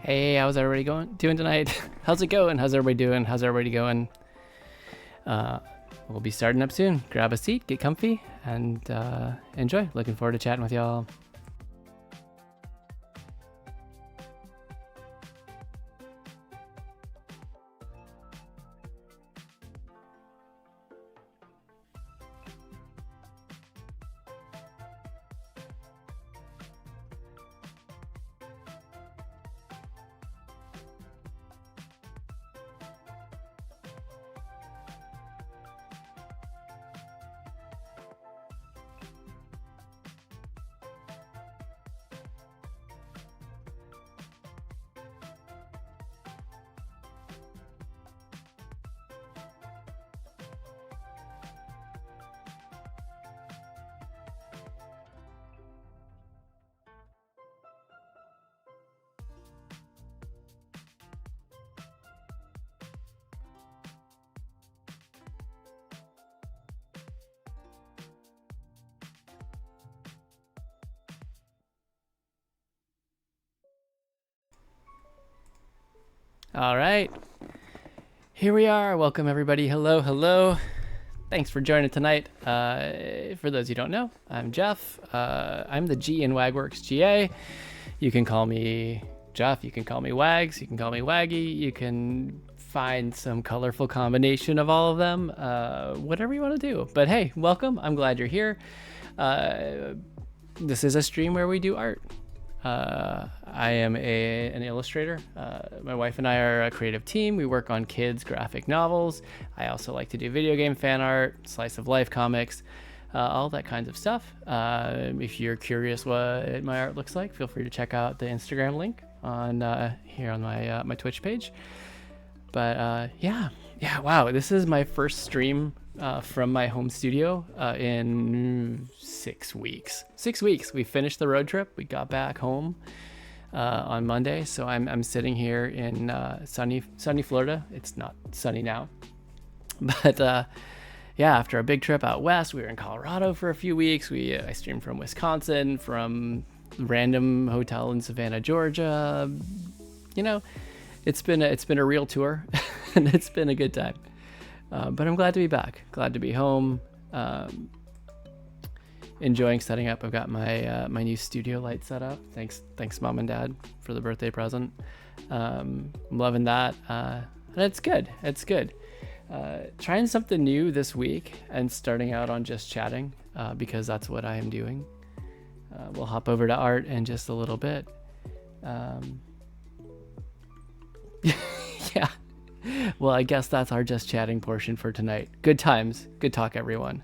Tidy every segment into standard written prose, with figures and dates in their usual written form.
Hey, how's everybody doing tonight? How's it going? How's everybody doing? How's everybody going? We'll be starting up soon. Grab a seat, get comfy, and enjoy. Looking forward to chatting with y'all. All right, here we are. Welcome everybody. Hello. Thanks for joining tonight. For those you don't know, I'm Jeff. I'm the G in WagWorksGA. You can call me Jeff. You can call me Wags. You can call me Waggy. You can find some colorful combination of all of them. Whatever you want to do. But hey, welcome. I'm glad you're here. This is a stream where we do art. I am an illustrator. My wife and I are a creative team. We work on kids' graphic novels. I also like to do video game fan art, slice of life comics, all that kinds of stuff. If you're curious what my art looks like, feel free to check out the Instagram link on here on my Twitch page. But yeah, wow, this is my first stream from my home studio in 6 weeks. 6 weeks. We finished the road trip. We got back home on Monday, so I'm sitting here in sunny Florida. It's not sunny now, but yeah, after a big trip out west, we were in Colorado for a few weeks. I streamed from Wisconsin, from random hotel in Savannah, Georgia. You know, it's been a real tour, and it's been a good time. But I'm glad to be back. Glad to be home. Enjoying setting up. I've got my my new studio light set up. Thanks mom and dad for the birthday present. I'm loving that. And it's good. Trying something new this week and starting out on just chatting because that's what I am doing. We'll hop over to art in just a little bit. Yeah. Well, I guess that's our just chatting portion for tonight. Good times. Good talk, everyone.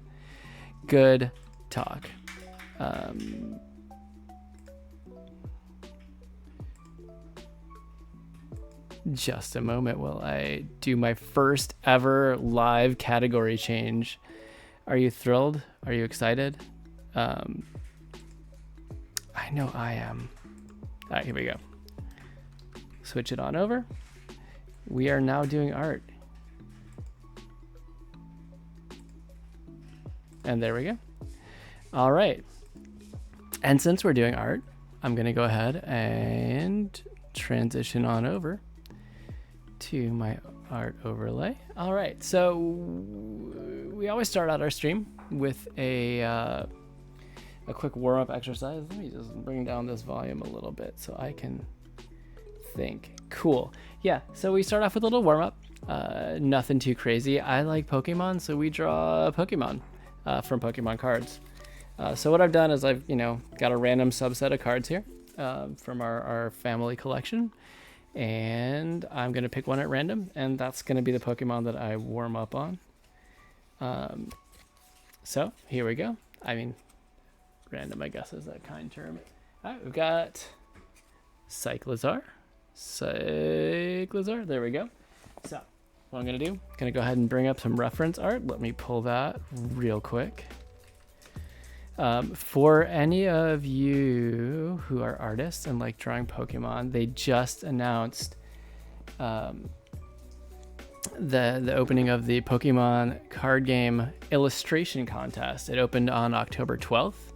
Good talk. Just a moment while I do my first ever live category change. Are you thrilled? Are you excited? I know I am. All right, here we go. Switch it on over. We are now doing art. And there we go. All right. And since we're doing art, I'm going to go ahead and transition on over to my art overlay. All right. So we always start out our stream with a quick warm-up exercise. Let me just bring down this volume a little bit so I can think. Cool. Yeah, so we start off with a little warm-up. Nothing too crazy. I like Pokemon, so we draw Pokemon from Pokemon cards. So what I've done is I've got a random subset of cards here from our family collection, and I'm going to pick one at random, and that's going to be the Pokemon that I warm up on. So here we go. I mean, random, I guess, is a kind term. All right, we've got Cyclizar. There we go. So what I'm gonna do, gonna go ahead and bring up some reference art. Let me pull that real quick. For any of you who are artists and like drawing Pokemon, they just announced the opening of the Pokemon card game illustration contest. It opened on October 12th,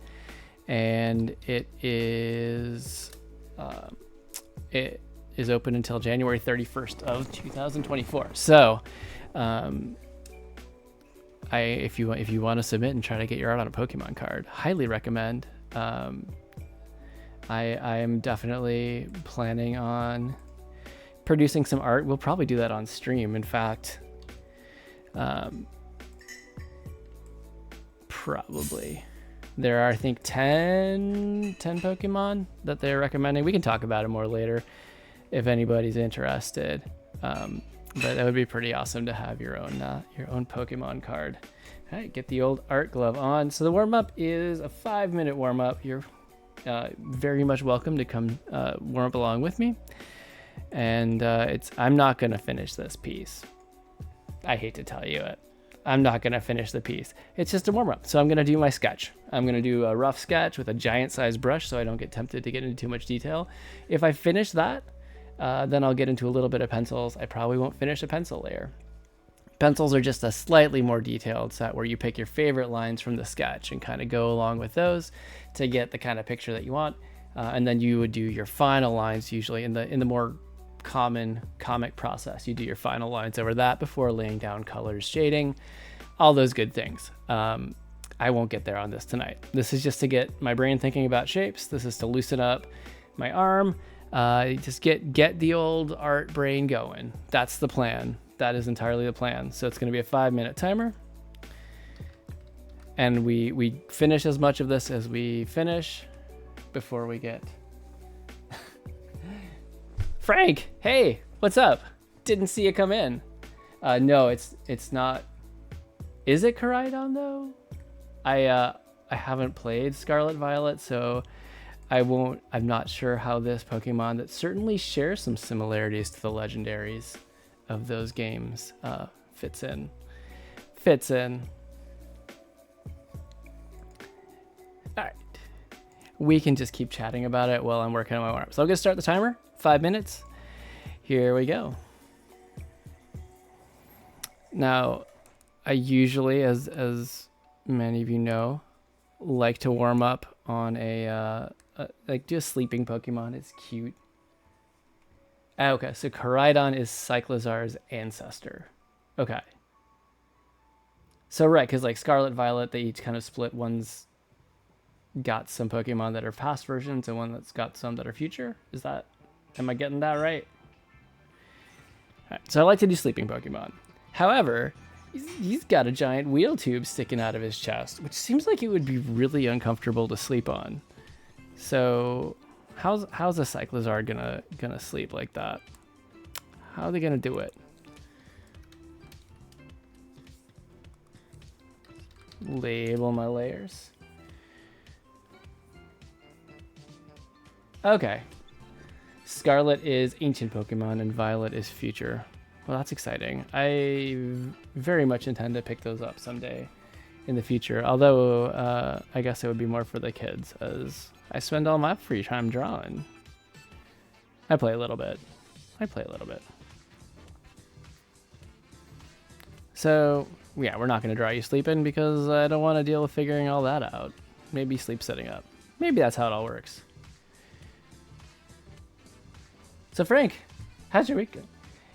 and it is is open until January 31st of 2024. So, if you want to submit and try to get your art on a Pokemon card, highly recommend. I am definitely planning on producing some art. We'll probably do that on stream. In fact, probably there are, I think, 10 Pokemon that they're recommending. We can talk about it more later if anybody's interested. But that would be pretty awesome to have your own Pokemon card. All right, get the old art glove on. So the warm-up is a 5-minute warm-up. You're very much welcome to come warm up along with me. And I'm not gonna finish this piece. I hate to tell you it. I'm not gonna finish the piece. It's just a warm-up. So I'm gonna do my sketch. I'm gonna do a rough sketch with a giant sized brush so I don't get tempted to get into too much detail. If I finish that, then I'll get into a little bit of pencils. I probably won't finish a pencil layer. Pencils are just a slightly more detailed set where you pick your favorite lines from the sketch and kind of go along with those to get the kind of picture that you want. And then you would do your final lines usually in the more common comic process. You do your final lines over that before laying down colors, shading, all those good things. I won't get there on this tonight. This is just to get my brain thinking about shapes. This is to loosen up my arm. Just get the old art brain going. That's the plan. That is entirely the plan. So it's going to be a 5-minute timer. And we finish as much of this as we finish before we get... Frank, hey, what's up? Didn't see you come in. No, it's not. Is it Koraidon though? I haven't played Scarlet Violet, so I'm not sure how this Pokemon that certainly shares some similarities to the legendaries of those games fits in. All right, we can just keep chatting about it while I'm working on my warm-up. So I'm gonna start the timer. 5 minutes. Here we go. Now, I usually, as many of you know, like to warm up on like do a sleeping Pokemon. It's cute. Okay, so Koraidon is Cyclizar's ancestor. Okay. So right, because like Scarlet Violet, they each kind of split. One's got some Pokemon that are past versions and one that's got some that are future. Am I getting that right? All right, so I like to do sleeping Pokemon. However, he's got a giant wheel tube sticking out of his chest, which seems like it would be really uncomfortable to sleep on. So how's a Cyclizar gonna sleep like that? How are they gonna do it? Label my layers. Okay. Scarlet is ancient Pokemon and Violet is future. Well, that's exciting. I very much intend to pick those up someday in the future. Although, I guess it would be more for the kids, as I spend all my free time drawing. I play a little bit. So, yeah, we're not going to draw you sleeping because I don't want to deal with figuring all that out. Maybe sleep sitting up. Maybe that's how it all works. So Frank, how's your week going?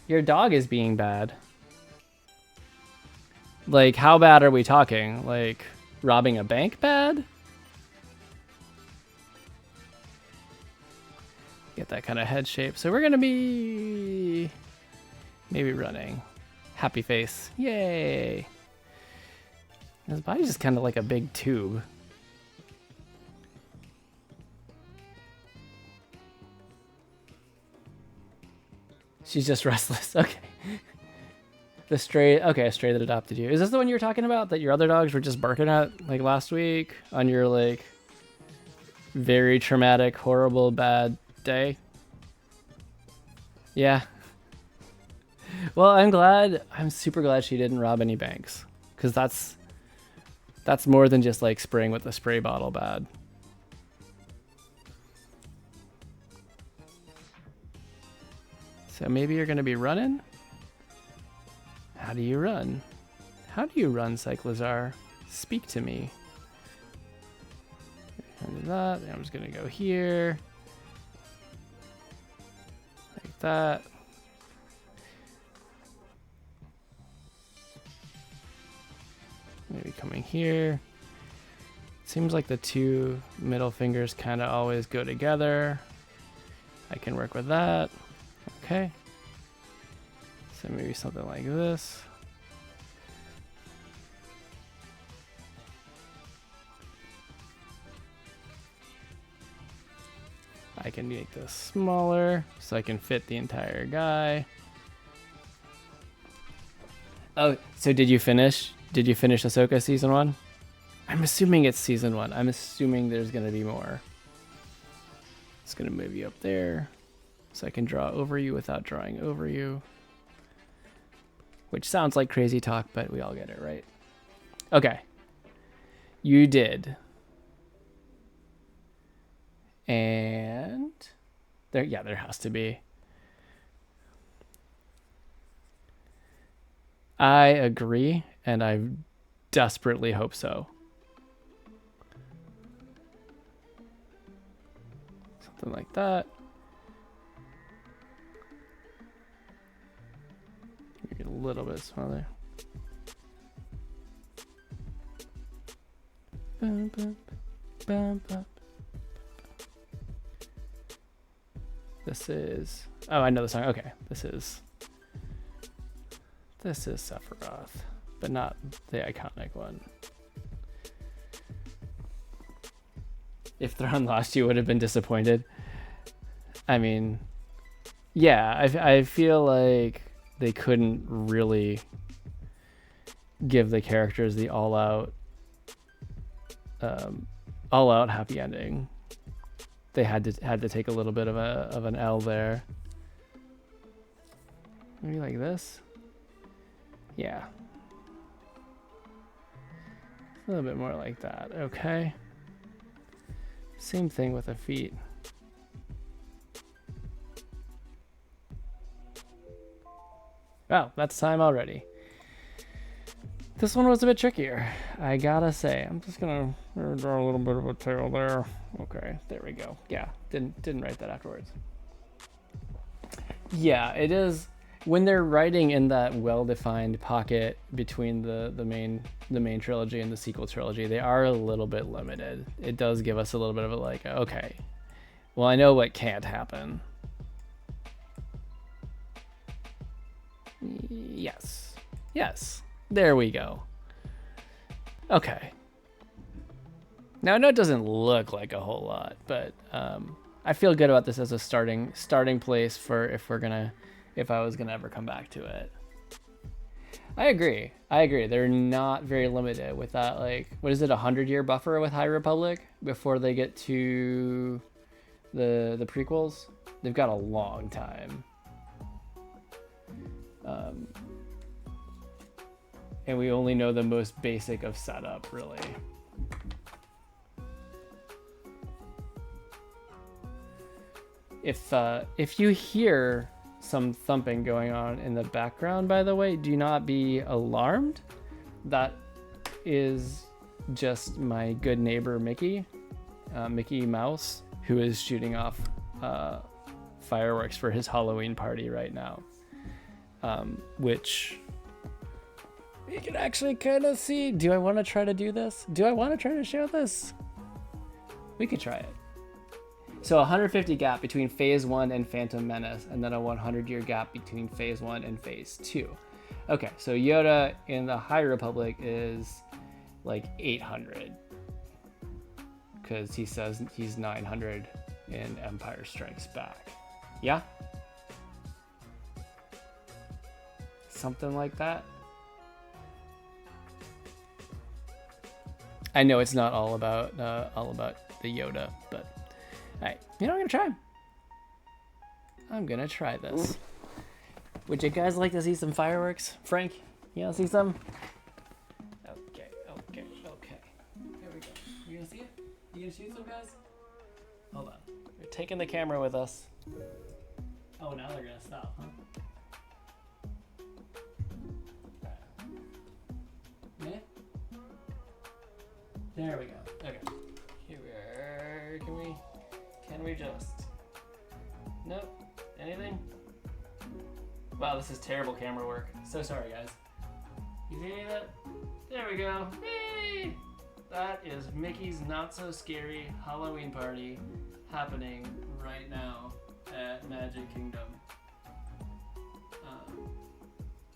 Your dog is being bad. Like, how bad are we talking? Like, robbing a bank bad? Get that kind of head shape. So we're going to be maybe running. Happy face. Yay. His body's just kind of like a big tube. She's just restless. Okay. A stray that adopted you. Is this the one you were talking about that your other dogs were just barking at like last week on your like very traumatic, horrible, bad day? Yeah. Well, I'm super glad she didn't rob any banks, because that's more than just like spraying with a spray bottle bad. So maybe you're going to be running? How do you run? How do you run, Cyclizar? Speak to me. And that. I'm just going to go here. Like that. Maybe coming here. Seems like the two middle fingers kind of always go together. I can work with that. Okay. So maybe something like this. I can make this smaller so I can fit the entire guy. Oh, so did you finish? Did you finish Ahsoka season 1? I'm assuming it's season 1. I'm assuming there's gonna be more. It's gonna move you up there so I can draw over you without drawing over you. Which sounds like crazy talk, but we all get it, right? Okay. You did. And there has to be. I agree, and I desperately hope so. Something like that. Make it a little bit smaller. Bum, bum, bum, bum. This is, oh, I know the song. Okay, this is Sephiroth, but not the iconic one. If Thrawn lost, you would have been disappointed. I mean, yeah, I feel like they couldn't really give the characters the all-out happy ending. They had to take a little bit of an L there. Maybe like this. Yeah. A little bit more like that. Okay. Same thing with the feet. Wow, that's time already. This one was a bit trickier, I gotta say. I'm just gonna draw a little bit of a tail there. Okay, there we go. Yeah, didn't write that afterwards. Yeah, it is when they're writing in that well-defined pocket between the main trilogy and the sequel trilogy, they are a little bit limited. It does give us a little bit of a like, okay, well, I know what can't happen. Yes. Yes. There we go. Okay. Now I know it doesn't look like a whole lot, but I feel good about this as a starting place for if I was gonna ever come back to it. I agree. They're not very limited with that, like, what is it, 100-year buffer with High Republic before they get to the prequels? They've got a long time. And we only know the most basic of setup, really. If you hear some thumping going on in the background, by the way, do not be alarmed. That is just my good neighbor Mickey, Mickey Mouse, who is shooting off fireworks for his Halloween party right now, which you can actually kind of see. Do I want to try to do this? Do I want to try to show this? We could try it. So 150 gap between phase 1 and Phantom Menace, and then a 100-year gap between phase 1 and phase 2. Okay, so Yoda in the High Republic is like 800, because he says he's 900 in Empire Strikes Back. Yeah? Something like that. I know it's not all about the Yoda, but all right, you know, I'm gonna try this. Would you guys like to see some fireworks? Frank, you wanna see some? Okay. Here we go. You gonna see it? You gonna shoot some, guys? Hold on. We're taking the camera with us. Oh, now they're gonna stop, huh? Yeah? There we go. Okay. Here we are. Can we just? Nope. Anything? Wow, this is terrible camera work. So sorry, guys. You see that? There we go. Yay! That is Mickey's Not So Scary Halloween Party happening right now at Magic Kingdom.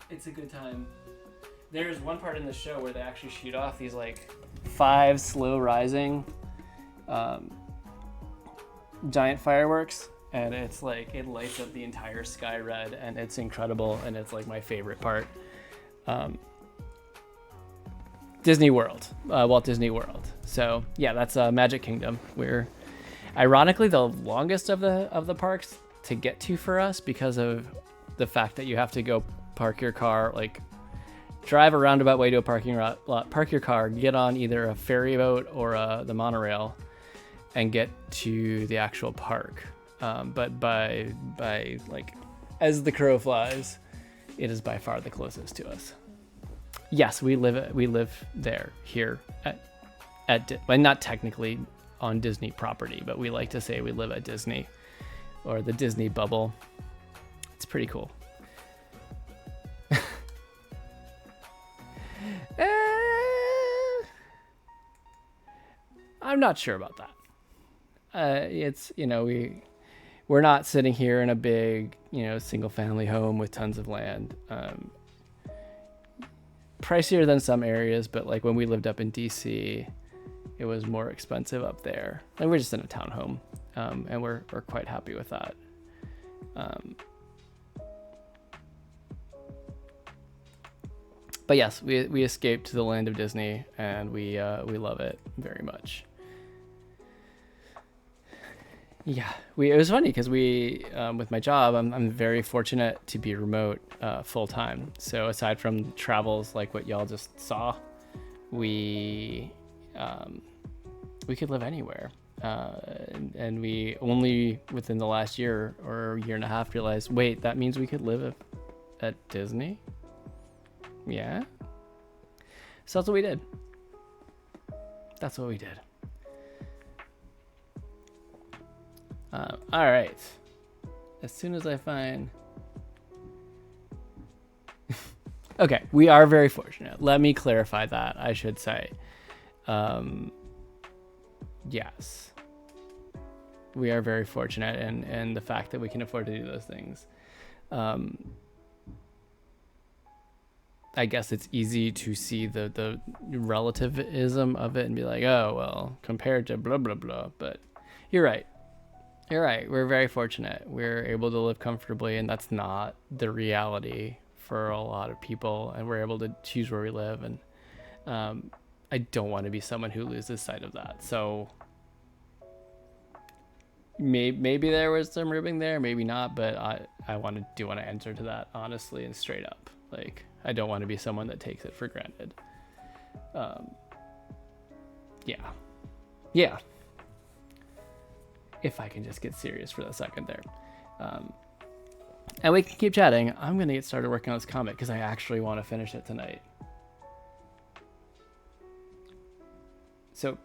It's a good time. There's one part in the show where they actually shoot off these like 5 slow rising giant fireworks, and it's like it lights up the entire sky red, and it's incredible, and it's like my favorite part. Disney World, Walt Disney World. So yeah, that's Magic Kingdom. We're ironically the longest of the parks to get to for us because of the fact that you have to go park your car, like drive a roundabout way to a parking lot, park your car, get on either a ferry boat or the monorail, and get to the actual park. But by like as the crow flies, it is by far the closest to us. Yes, we live there here well, not technically on Disney property, but we like to say we live at Disney or the Disney bubble. It's pretty cool. I'm not sure about that. It's, you know, we're not sitting here in a big, you know, single family home with tons of land. Pricier than some areas, but like when we lived up in DC, it was more expensive up there. And we're just in a townhome, and we're quite happy with that. But yes, we escaped to the land of Disney, and we love it very much. Yeah, it was funny because with my job, I'm very fortunate to be remote full time. So aside from travels like what y'all just saw, we could live anywhere. And we only within the last year or year and a half realized, wait, that means we could live at Disney? Yeah. So that's what we did. All right. As soon as I find... Okay, we are very fortunate. Let me clarify that, I should say. Yes. We are very fortunate in the fact that we can afford to do those things. I guess it's easy to see the relativism of it and be like, oh, well, compared to blah, blah, blah. But you're right. We're very fortunate. We're able to live comfortably, and that's not the reality for a lot of people. And we're able to choose where we live. And I don't want to be someone who loses sight of that. So maybe there was some ribbing there, maybe not. But I do want to answer to that honestly and straight up. Like, I don't want to be someone that takes it for granted. Yeah. If I can just get serious for a second there. And we can keep chatting. I'm going to get started working on this comic because I actually want to finish it tonight. So,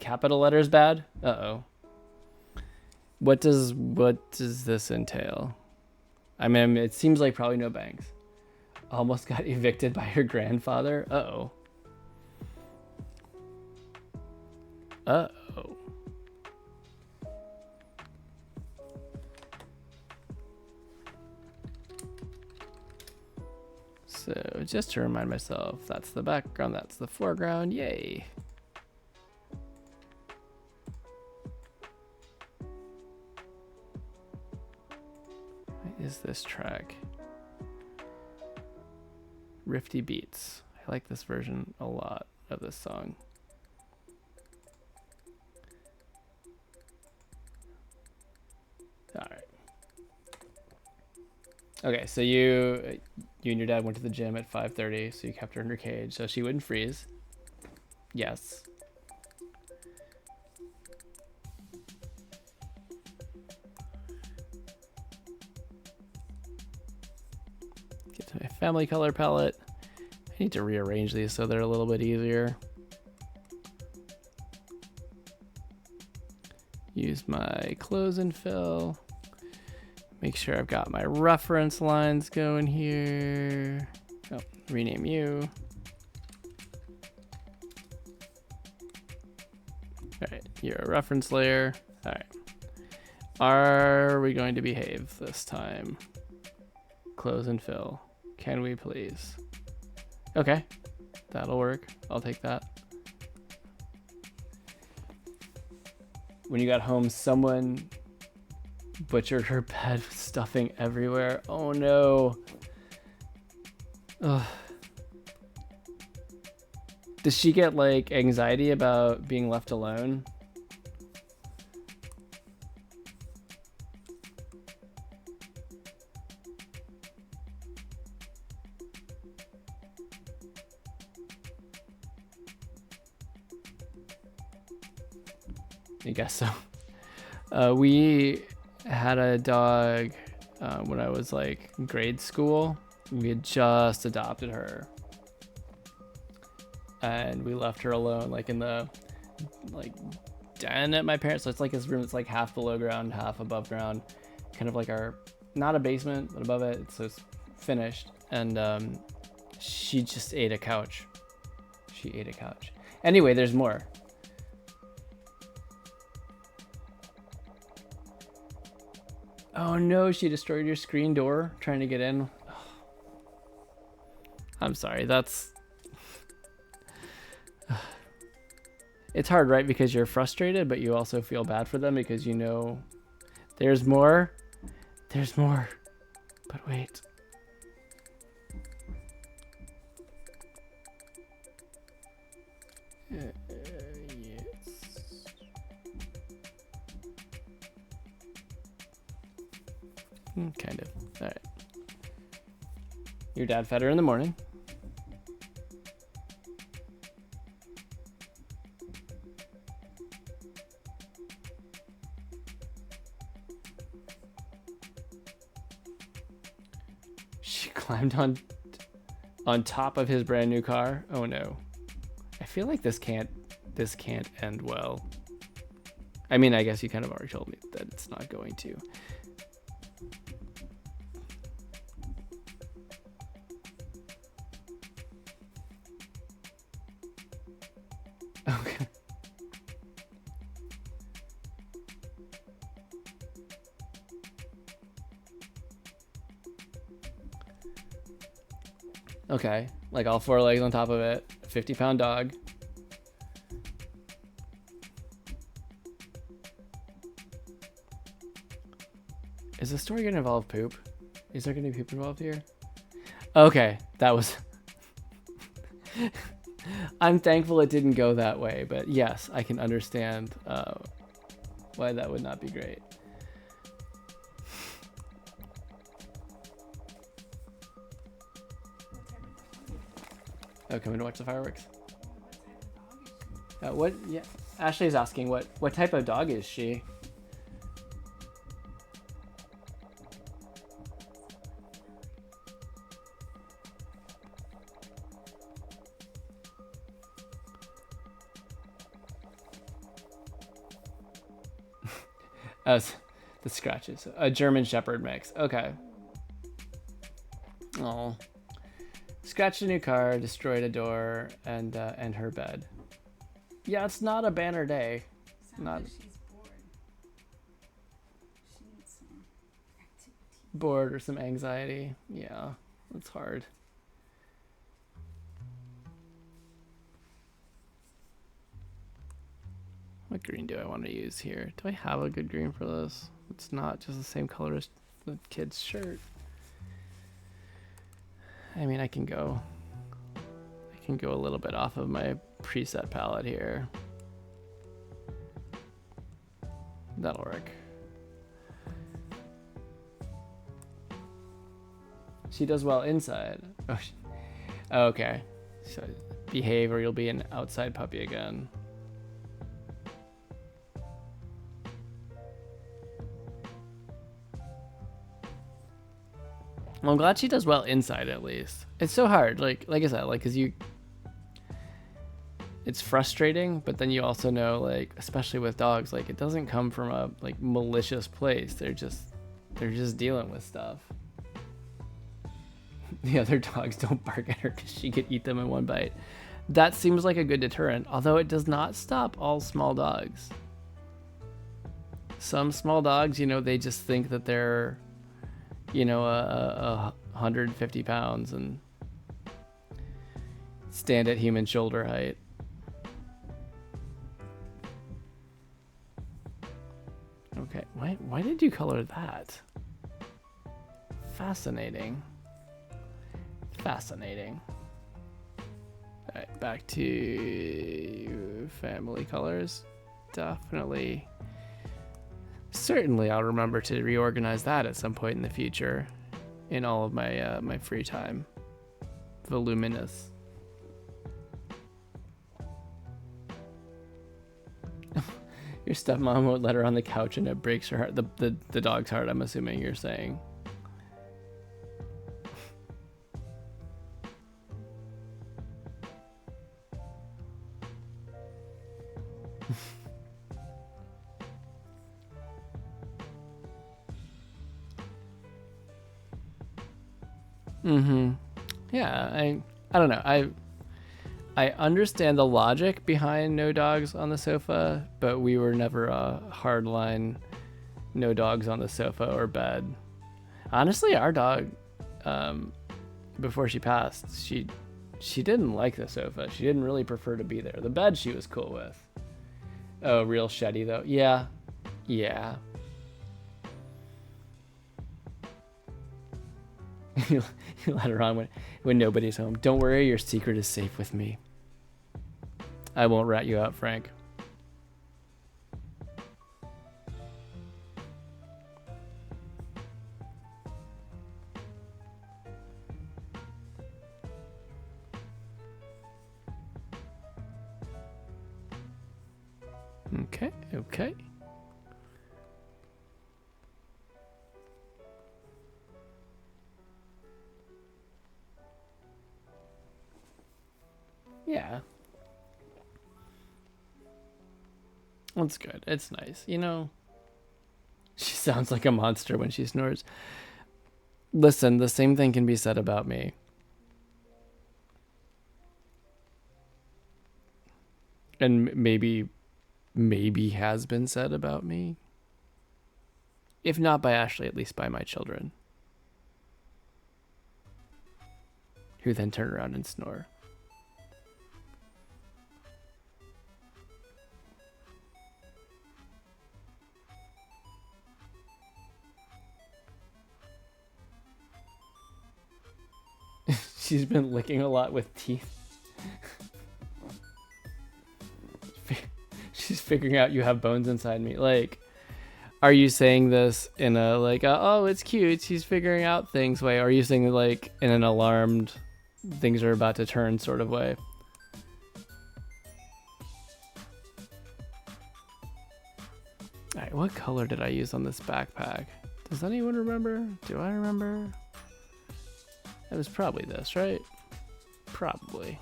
capital letters bad? Uh-oh. What does this entail? I mean, it seems like probably no banks. Almost got evicted by her grandfather? Uh-oh. So just to remind myself, that's the background, that's the foreground, yay. What is this track? Rifty Beats. I like this version a lot of this song. All right. Okay, so you and your dad went to the gym at 5:30, so you kept her in her cage so she wouldn't freeze. Yes. Get to my family color palette. I need to rearrange these so they're a little bit easier. Use my close and fill. Make sure I've got my reference lines going here. Oh, rename you. All right, you're a reference layer. All right. Are we going to behave this time? Close and fill. Can we please? Okay, that'll work. I'll take that. When you got home, someone butchered her bed with stuffing everywhere. Oh no. Ugh. Does she get like anxiety about being left alone? I guess so. We had a dog when I was like in grade school. We had just adopted her, and we left her alone, like in the like den at my parents'. So it's like this room that's like half below ground, half above ground, kind of like our, not a basement, but above it. So it's finished, and she just ate a couch. She ate a couch. Anyway, there's more. Oh no, she destroyed your screen door trying to get in. I'm sorry, that's... It's hard, right? Because you're frustrated, but you also feel bad for them because you know there's more. There's more. But wait. Yes. Kind of. All right. Your dad fed her in the morning. She climbed on top of his brand new car. Oh no. I feel like this can't end well. I mean, I guess you kind of already told me that it's not going to. Okay. Okay, like all four legs on top of it, 50-pound dog. Is the story gonna involve poop? Is there gonna be poop involved here? Okay, that was... I'm thankful it didn't go that way, but yes, I can understand why that would not be great. Oh, coming to watch the fireworks. What? Yeah, Ashley's asking what type of dog is she? The scratches. A German Shepherd mix. Okay. Oh. Scratched a new car, destroyed a door, and her bed. Yeah, it's not a banner day. Not. Like she's bored. She needs some activity. Bored or some anxiety. Yeah, that's hard. What green do I want to use here? Do I have a good green for this? It's not just the same color as the kid's shirt. I mean, I can go a little bit off of my preset palette here. That'll work. She does well inside. Oh, okay. So behave or you'll be an outside puppy again. Well, I'm glad she does well inside at least. It's so hard, like I said, like, cause it's frustrating, but then you also know, like, especially with dogs, like, it doesn't come from a like malicious place. They're just They're just dealing with stuff. The other dogs don't bark at her because she could eat them in one bite. That seems like a good deterrent, although it does not stop all small dogs. Some small dogs, you know, they just think that they're, you know, 150 pounds and stand at human shoulder height. Okay, why did you color that? Fascinating. Fascinating. All right, back to family colors. Definitely. Certainly I'll remember to reorganize that at some point in the future in all of my my free time. Voluminous. Your stepmom won't let her on the couch and it breaks her heart. The dog's heart, I'm assuming you're saying. Yeah, I don't know. I understand the logic behind no dogs on the sofa, but we were never a hardline no dogs on the sofa or bed. Honestly, our dog, before she passed, she didn't like the sofa. She didn't really prefer to be there. The bed she was cool with. Oh, real sheddy though. Yeah. Yeah. You let her on when nobody's home. Don't worry, your secret is safe with me. I won't rat you out, Frank. Okay, okay. Yeah. That's good. It's nice. You know, she sounds like a monster when she snores. Listen, the same thing can be said about me. And maybe has been said about me. If not by Ashlee, at least by my children. Who then turn around and snore. She's been licking a lot with teeth. She's figuring out you have bones inside me. Like, are you saying this in a like, oh, it's cute, she's figuring out things way? Or are you saying like in an alarmed, things are about to turn sort of way? All right, what color did I use on this backpack? Does anyone remember? Do I remember? It was probably this, right? Probably.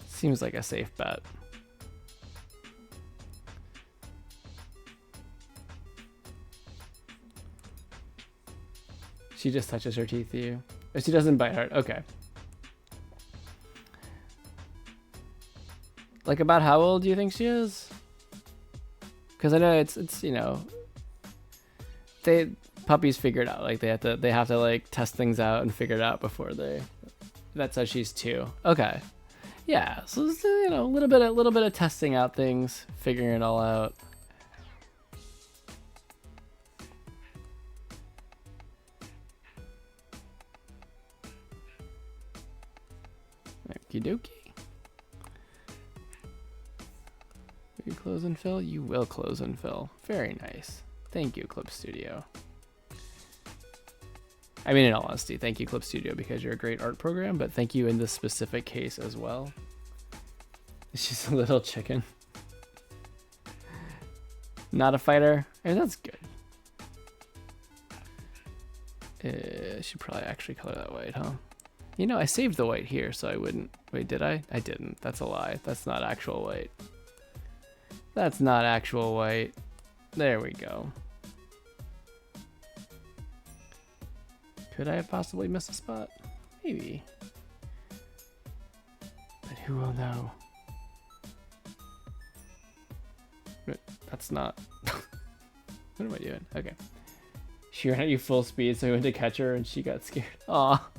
Seems like a safe bet. She just touches her teeth to you. Oh, she doesn't bite hard. Okay. Like about how old do you think she is? Because I know it's you know, puppies figure it out. Like they have to like test things out and figure it out before they. That's how she's 2. Okay. Yeah, so it's, you know, a little bit of testing out things, figuring it all out. Okie dokie. Will you close and fill? You will close and fill. Very nice. Thank you, Clip Studio. I mean, in all honesty, thank you, Clip Studio, because you're a great art program, but thank you in this specific case as well. She's a little chicken. Not a fighter? I mean, that's good. Should probably actually color that white, huh? You know, I saved the white here, so I wouldn't... Wait, did I? I didn't. That's a lie. That's not actual white. That's not actual white. There we go. Could I have possibly missed a spot? Maybe. But who will know? That's not... What am I doing? Okay. She ran at you full speed, so I went to catch her and she got scared. Aw.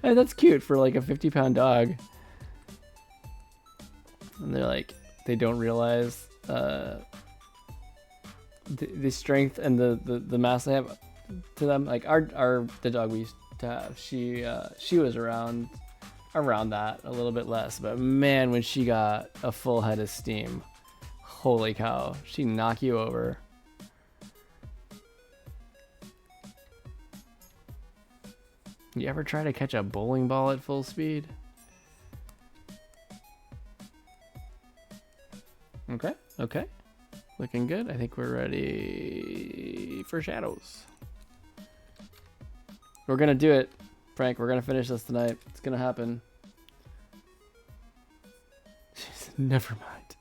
That's cute for like a 50-pound dog. And they're like, they don't realize the strength and the mass they have to them. Like the dog we used to have, she was around that, a little bit less, but man, when she got a full head of steam, holy cow, she knock you over. You ever try to catch a bowling ball at full speed? Okay. Looking good. I think we're ready for shadows. We're gonna do it, Frank. We're gonna finish this tonight. It's gonna happen. Never mind.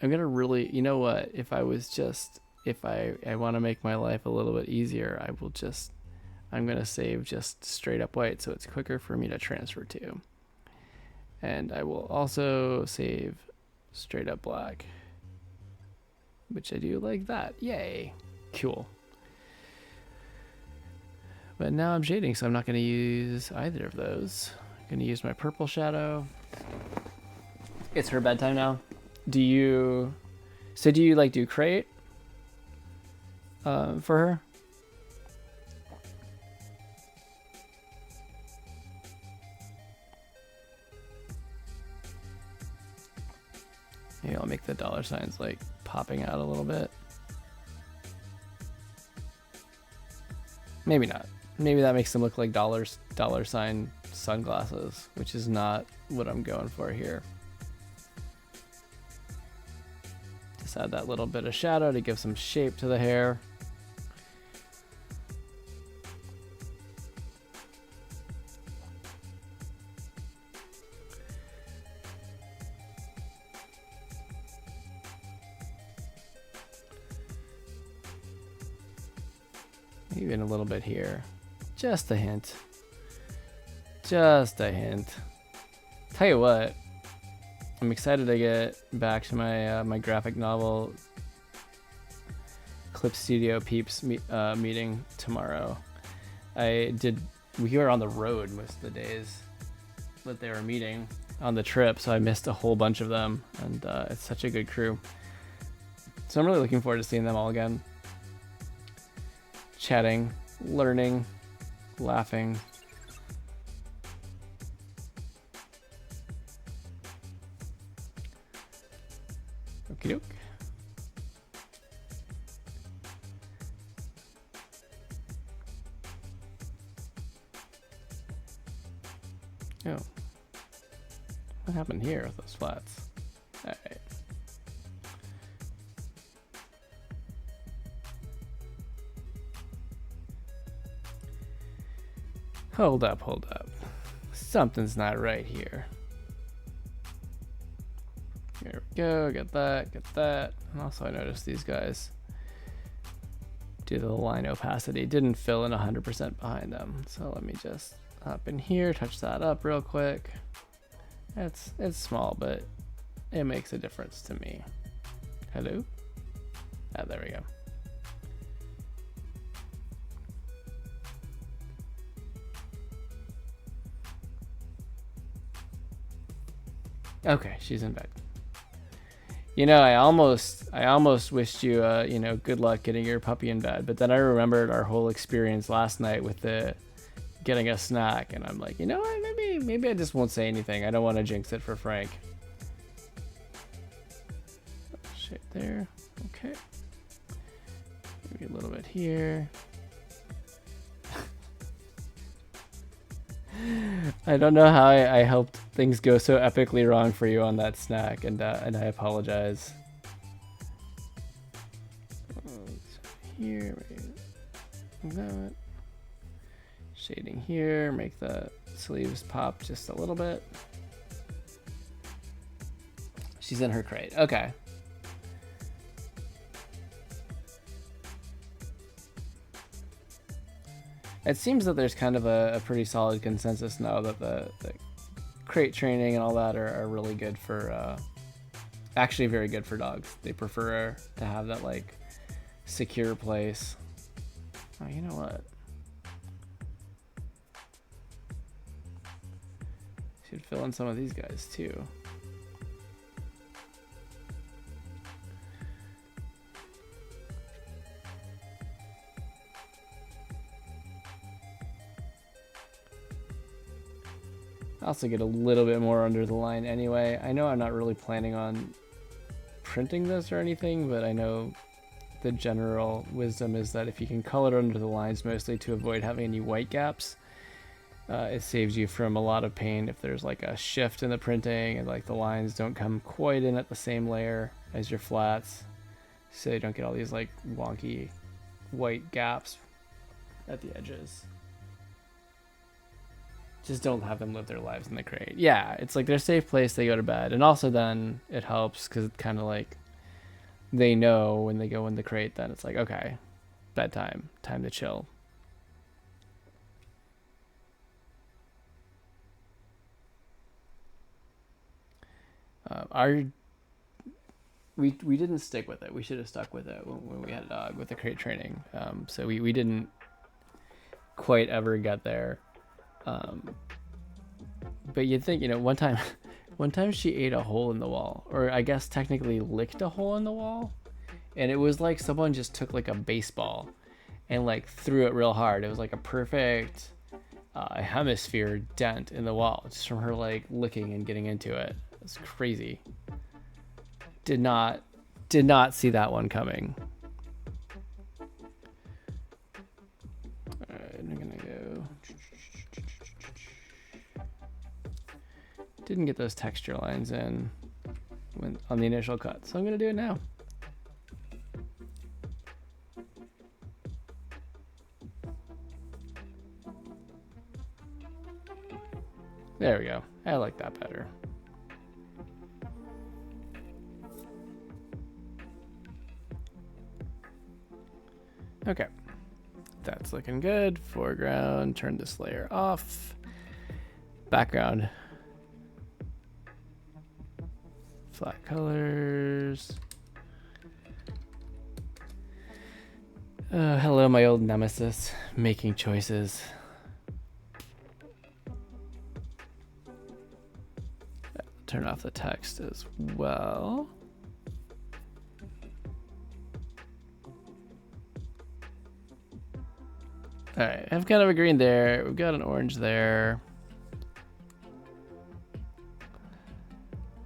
I'm gonna really, you know what? If I want to make my life a little bit easier, I'm gonna save just straight up white so it's quicker for me to transfer to. And I will also save straight up black, which I do like that. Yay. Cool. But now I'm shading, so I'm not going to use either of those. I'm going to use my purple shadow. It's her bedtime now. Do you like do crate for her? Maybe I'll make the dollar signs like popping out a little bit. Maybe not. Maybe that makes them look like dollar sign sunglasses, which is not what I'm going for here. Just add that little bit of shadow to give some shape to the hair. Even a little bit here. Just a hint. Just a hint. Tell you what, I'm excited to get back to my my graphic novel Clip Studio peeps meeting tomorrow. We were on the road most of the days that they were meeting on the trip, so I missed a whole bunch of them, and it's such a good crew. So I'm really looking forward to seeing them all again. Chatting, learning, laughing. Okie doke. Oh. What happened here with those flats? Alright. Hold up. Something's not right here. There we go, get that. And also I noticed these guys, due to the line opacity, didn't fill in 100% behind them. So let me just hop in here, touch that up real quick. It's small, but it makes a difference to me. Hello? Ah, there we go. Okay, she's in bed. You know, I almost wished you, good luck getting your puppy in bed. But then I remembered our whole experience last night with the getting a snack, and I'm like, you know what? Maybe I just won't say anything. I don't want to jinx it for Frank. Shade there. Okay. Maybe a little bit here. I don't know how I helped things go so epically wrong for you on that snack, and I apologize. Here, that. Shading here, make the sleeves pop just a little bit. She's in her crate. Okay. It seems that there's kind of a pretty solid consensus now that the crate training and all that are really good for, actually very good for dogs. They prefer to have that like secure place. Oh, you know what? Should fill in some of these guys too. I also get a little bit more under the line anyway. I know I'm not really planning on printing this or anything, but I know the general wisdom is that if you can color under the lines mostly to avoid having any white gaps, it saves you from a lot of pain if there's like a shift in the printing and like the lines don't come quite in at the same layer as your flats, so you don't get all these like wonky white gaps at the edges. Just don't have them live their lives in the crate. Yeah, it's like their safe place, they go to bed. And also then it helps because it's kind of like they know when they go in the crate, then it's like, okay, bedtime, time to chill. We didn't stick with it. We should have stuck with it when we had a dog with the crate training. So we didn't quite ever get there. But you'd think, you know, one time she ate a hole in the wall, or I guess technically licked a hole in the wall, and it was like someone just took like a baseball and like threw it real hard. It was like a perfect hemisphere dent in the wall just from her like licking and getting into it. It's crazy. Did not see that one coming. All right, I'm gonna go. Didn't get those texture lines in when on the initial cut, so I'm gonna do it now. There we go. I like that better. Okay, that's looking good. Foreground, turn this layer off. Background. Flat colors. Hello, my old nemesis, making choices. Turn off the text as well. All right, I have kind of a green there. We've got an orange there.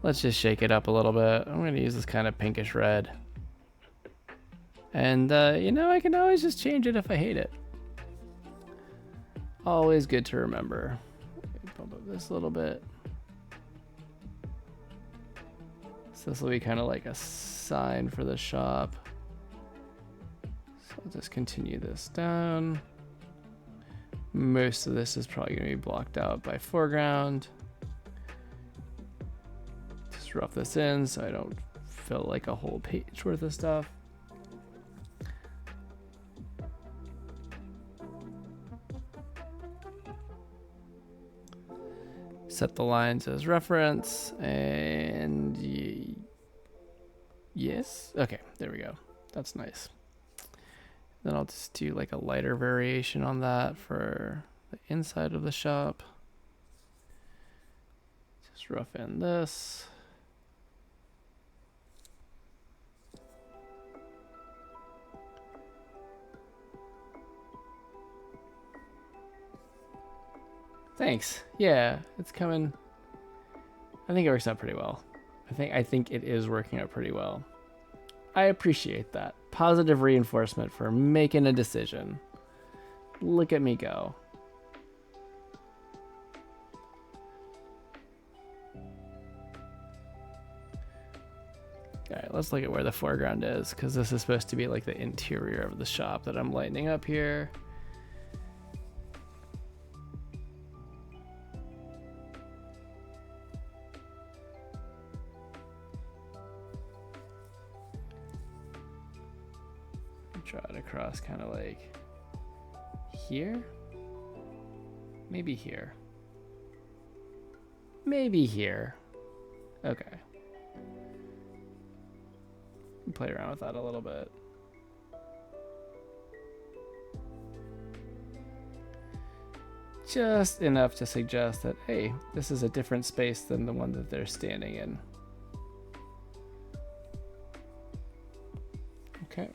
Let's just shake it up a little bit. I'm going to use this kind of pinkish red. And, you know, I can always just change it if I hate it. Always good to remember. Bump up this a little bit. So this will be kind of like a sign for the shop. So I'll just continue this down. Most of this is probably going to be blocked out by foreground. Just rough this in so I don't fill like a whole page worth of stuff. Set the lines as reference and yes. Okay, there we go. That's nice. Then I'll just do like a lighter variation on that for the inside of the shop. Just rough in this. Thanks. Yeah, it's coming. I think it works out pretty well. I think it is working out pretty well. I appreciate that. Positive reinforcement for making a decision. Look at me go. All right, let's look at where the foreground is, because this is supposed to be like the interior of the shop that I'm lightening up here. draw it across kind of like here. Maybe here. Maybe here. Okay. Play around with that a little bit. Just enough to suggest that, hey, this is a different space than the one that they're standing in. Okay.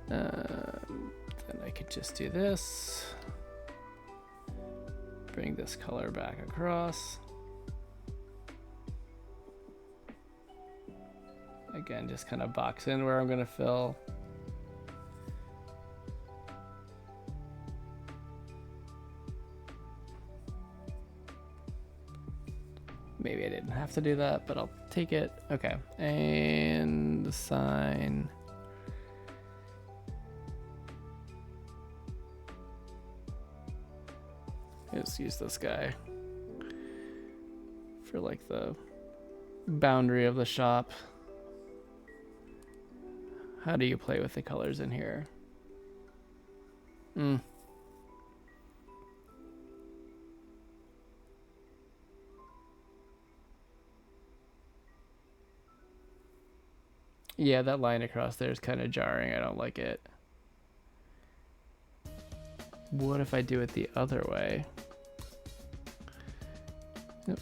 Then I could just do this. Bring this color back across. Again, just kind of box in where I'm going to fill. Maybe I didn't have to do that, but I'll take it. Okay, and the sign. Let's use this guy for like the boundary of the shop. How do you play with the colors in here? Yeah, that line across there is kind of jarring. I don't like it. What if I do it the other way? Yep.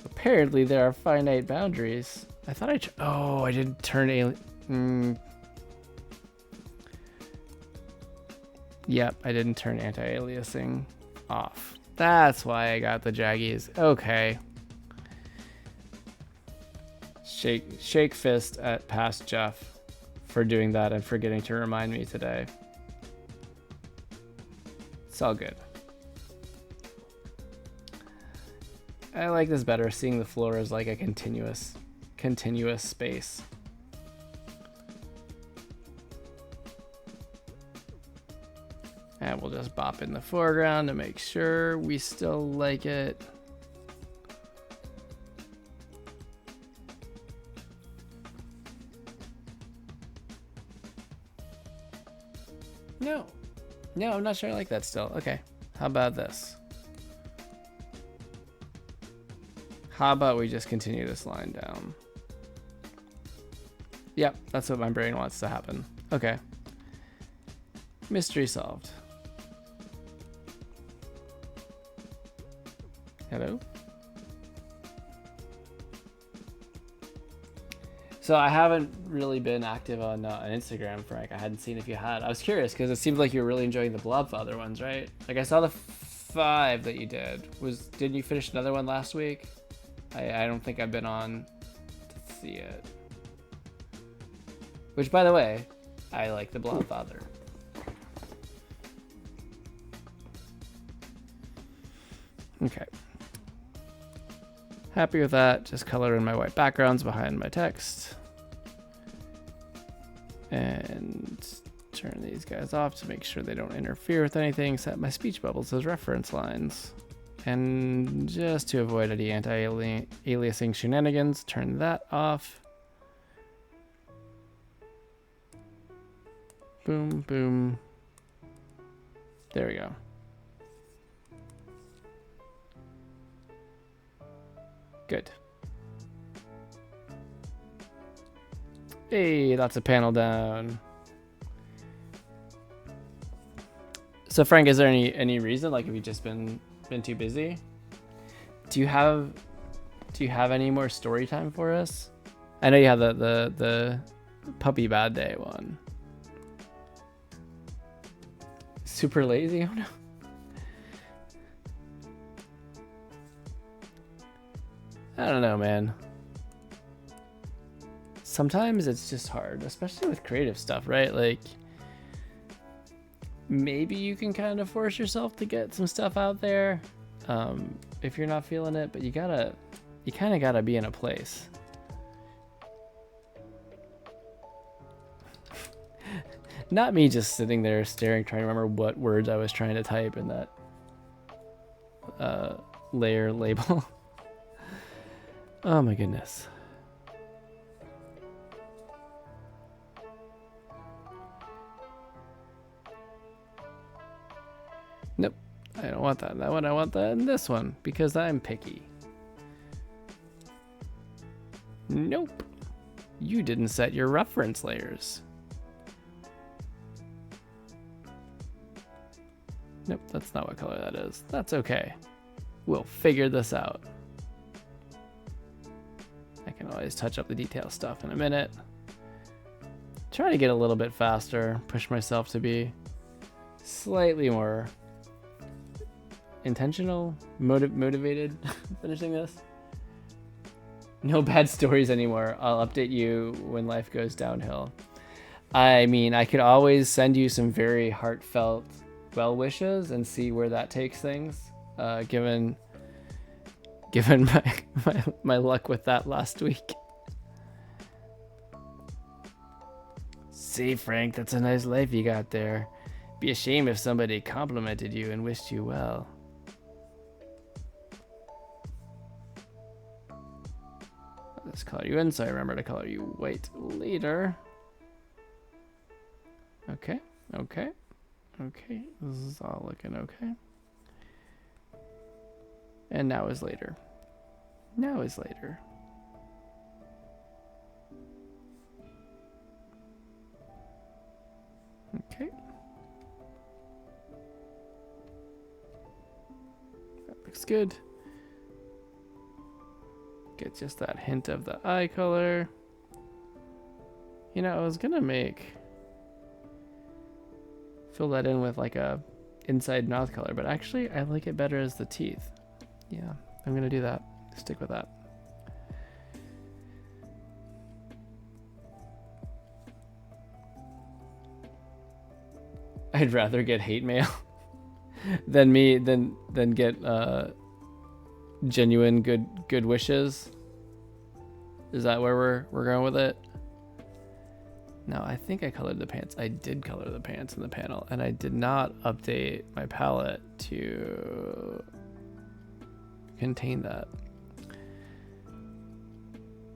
Apparently there are finite boundaries. I thought I didn't turn alien. Yep, I didn't turn anti-aliasing off. That's why I got the jaggies. Okay. Shake fist at past Jeff for doing that and forgetting to remind me today. It's all good. I like this better, seeing the floor as like a continuous space. And we'll just bop in the foreground to make sure we still like it. No, I'm not sure I like that still. Okay, how about this? How about we just continue this line down? Yep, that's what my brain wants to happen. Okay. Mystery solved. Hello? So I haven't really been active on Instagram, Frank. I hadn't seen if you had. I was curious because it seemed like you were really enjoying the Blobfather ones, right? Like I saw the 5 that you did. Didn't you finish another one last week? I don't think I've been on to see it. Which, by the way, I like the Blobfather. Okay. Happy with that. Just color in my white backgrounds behind my text. And turn these guys off to make sure they don't interfere with anything. Set my speech bubbles as reference lines. And just to avoid any anti-aliasing shenanigans, turn that off. Boom, boom. There we go. Good. Hey, that's a panel down. So Frank, is there any reason? Like, have you just been too busy? Do you have any more story time for us? I know you have the puppy bad day one. Super lazy? Oh no. I don't know, man. Sometimes it's just hard, especially with creative stuff, right? Like, maybe you can kind of force yourself to get some stuff out there if you're not feeling it, but you kind of gotta be in a place. Not me just sitting there staring, trying to remember what words I was trying to type in that layer label. Oh my goodness. Nope, I don't want that in that one. I want that in this one because I'm picky. Nope, you didn't set your reference layers. Nope, that's not what color that is. That's okay. We'll figure this out. I can always touch up the detail stuff in a minute. Try to get a little bit faster, push myself to be slightly more intentional, motivated finishing this. No bad stories anymore. I'll update you when life goes downhill. I mean, I could always send you some very heartfelt well wishes and see where that takes things, given my luck with that last week. See, Frank, that's a nice life you got there. Be a shame if somebody complimented you and wished you well. Let's color you in, so I remember to color you white later. Okay, okay, okay. This is all looking okay. And now is later. Now is later. Okay. That looks good. Get just that hint of the eye color. You know, I was gonna fill that in with like a inside mouth color, but actually I like it better as the teeth. Yeah, I'm gonna do that. Stick with that. I'd rather get hate mail than get genuine good wishes. Is that where we're going with it? No, I think I colored the pants. I did color the pants in the panel, and I did not update my palette to contain that.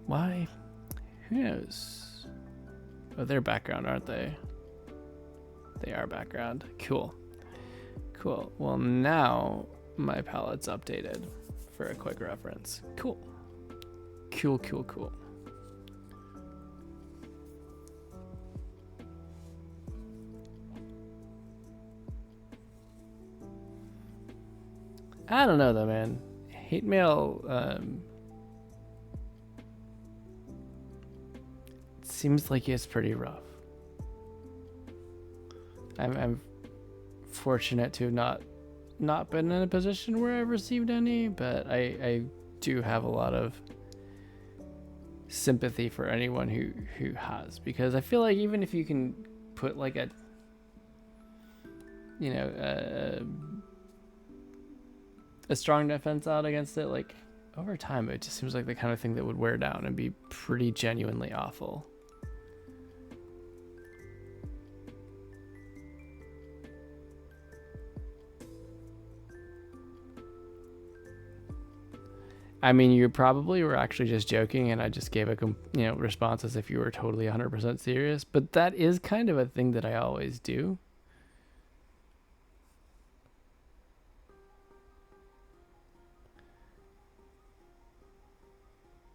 Why? Who knows? Oh, they're background, aren't they? They are background. Cool. Cool. Well, now my palette's updated for a quick reference. Cool. Cool, cool, cool. I don't know though, man. Hate mail seems like it's pretty rough. I'm fortunate to not been in a position where I've received any, but I do have a lot of sympathy for anyone who has, because I feel like even if you can put like a, you know, a strong defense out against it, like over time it just seems like the kind of thing that would wear down and be pretty genuinely awful. I mean, you probably were actually just joking, and I just gave a response as if you were totally 100% serious. But that is kind of a thing that I always do.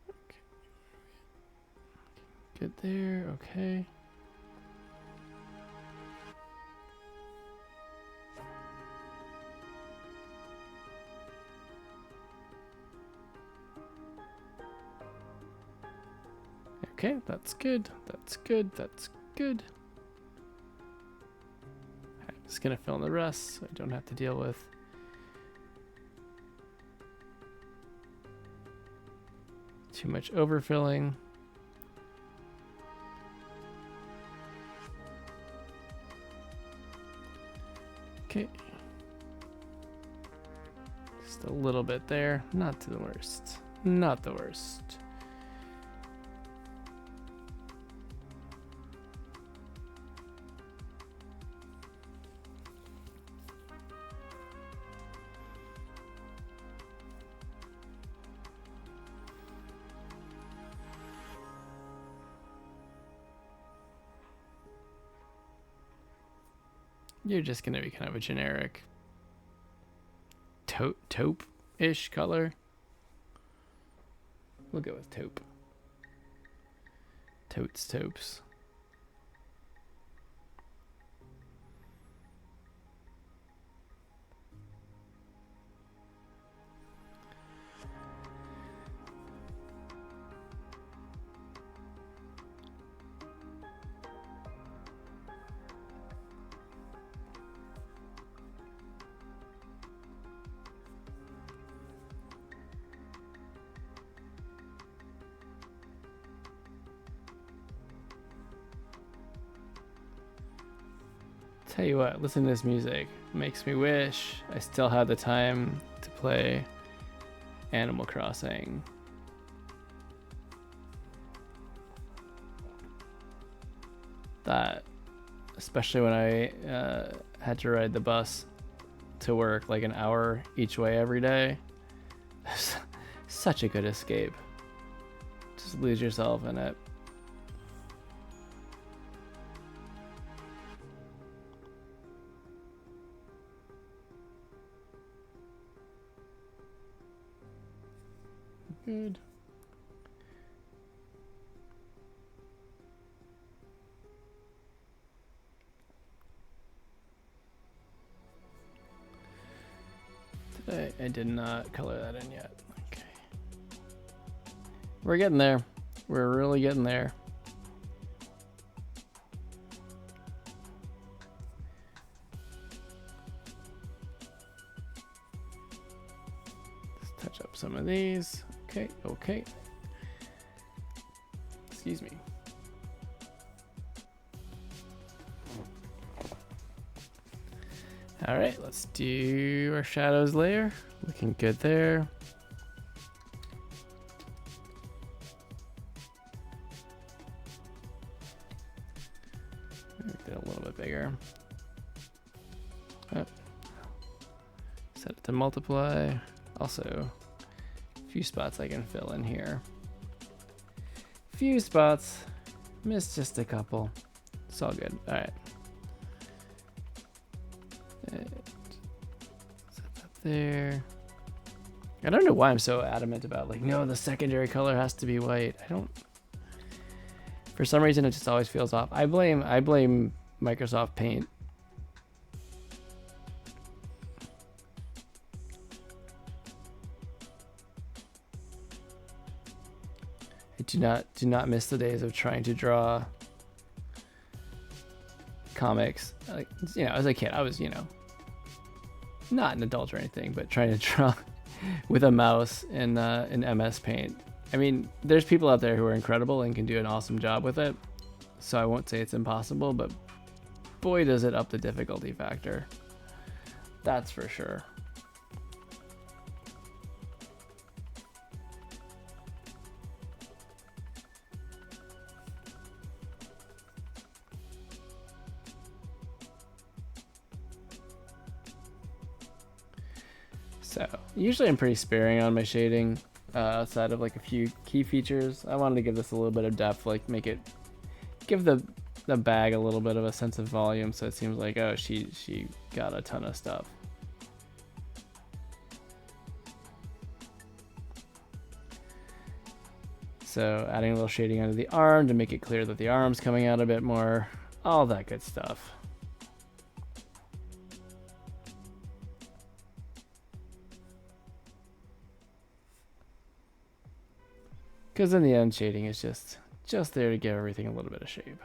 Okay. Good there. Okay. Okay, that's good. That's good. That's good. I'm just gonna fill in the rest so I don't have to deal with too much overfilling. Okay. Just a little bit there. Not the worst. Not the worst. you're just gonna be kind of a generic taupe-ish color. We'll go with taupe. Taupes. Tell you what, listening to this music makes me wish I still had the time to play Animal Crossing. That, especially when I had to ride the bus to work like an hour each way every day. Such a good escape. Just lose yourself in it. Good. I did not color that in yet. Okay. We're getting there. We're really getting there. Let's touch up some of these. Okay. Excuse me. All right, let's do our shadows layer. Looking good there. Make that a little bit bigger. Oh. Set it to multiply. Also, few spots I can fill in here. Few spots, missed just a couple. It's all good. All right. Set that there. I don't know why I'm so adamant about like, no, the secondary color has to be white. I don't. For some reason, it just always feels off. I blame Microsoft Paint. Do not miss the days of trying to draw comics. Like, you know, as a kid, I was, you know, not an adult or anything, but trying to draw with a mouse in MS Paint. I mean, there's people out there who are incredible and can do an awesome job with it. So I won't say it's impossible, but boy, does it up the difficulty factor. That's for sure. So usually I'm pretty sparing on my shading outside of like a few key features. I wanted to give this a little bit of depth, like give the bag a little bit of a sense of volume, so it seems like, oh, she got a ton of stuff. So adding a little shading under the arm to make it clear that the arm's coming out a bit more, all that good stuff. Because in the end, shading is just there to give everything a little bit of shape.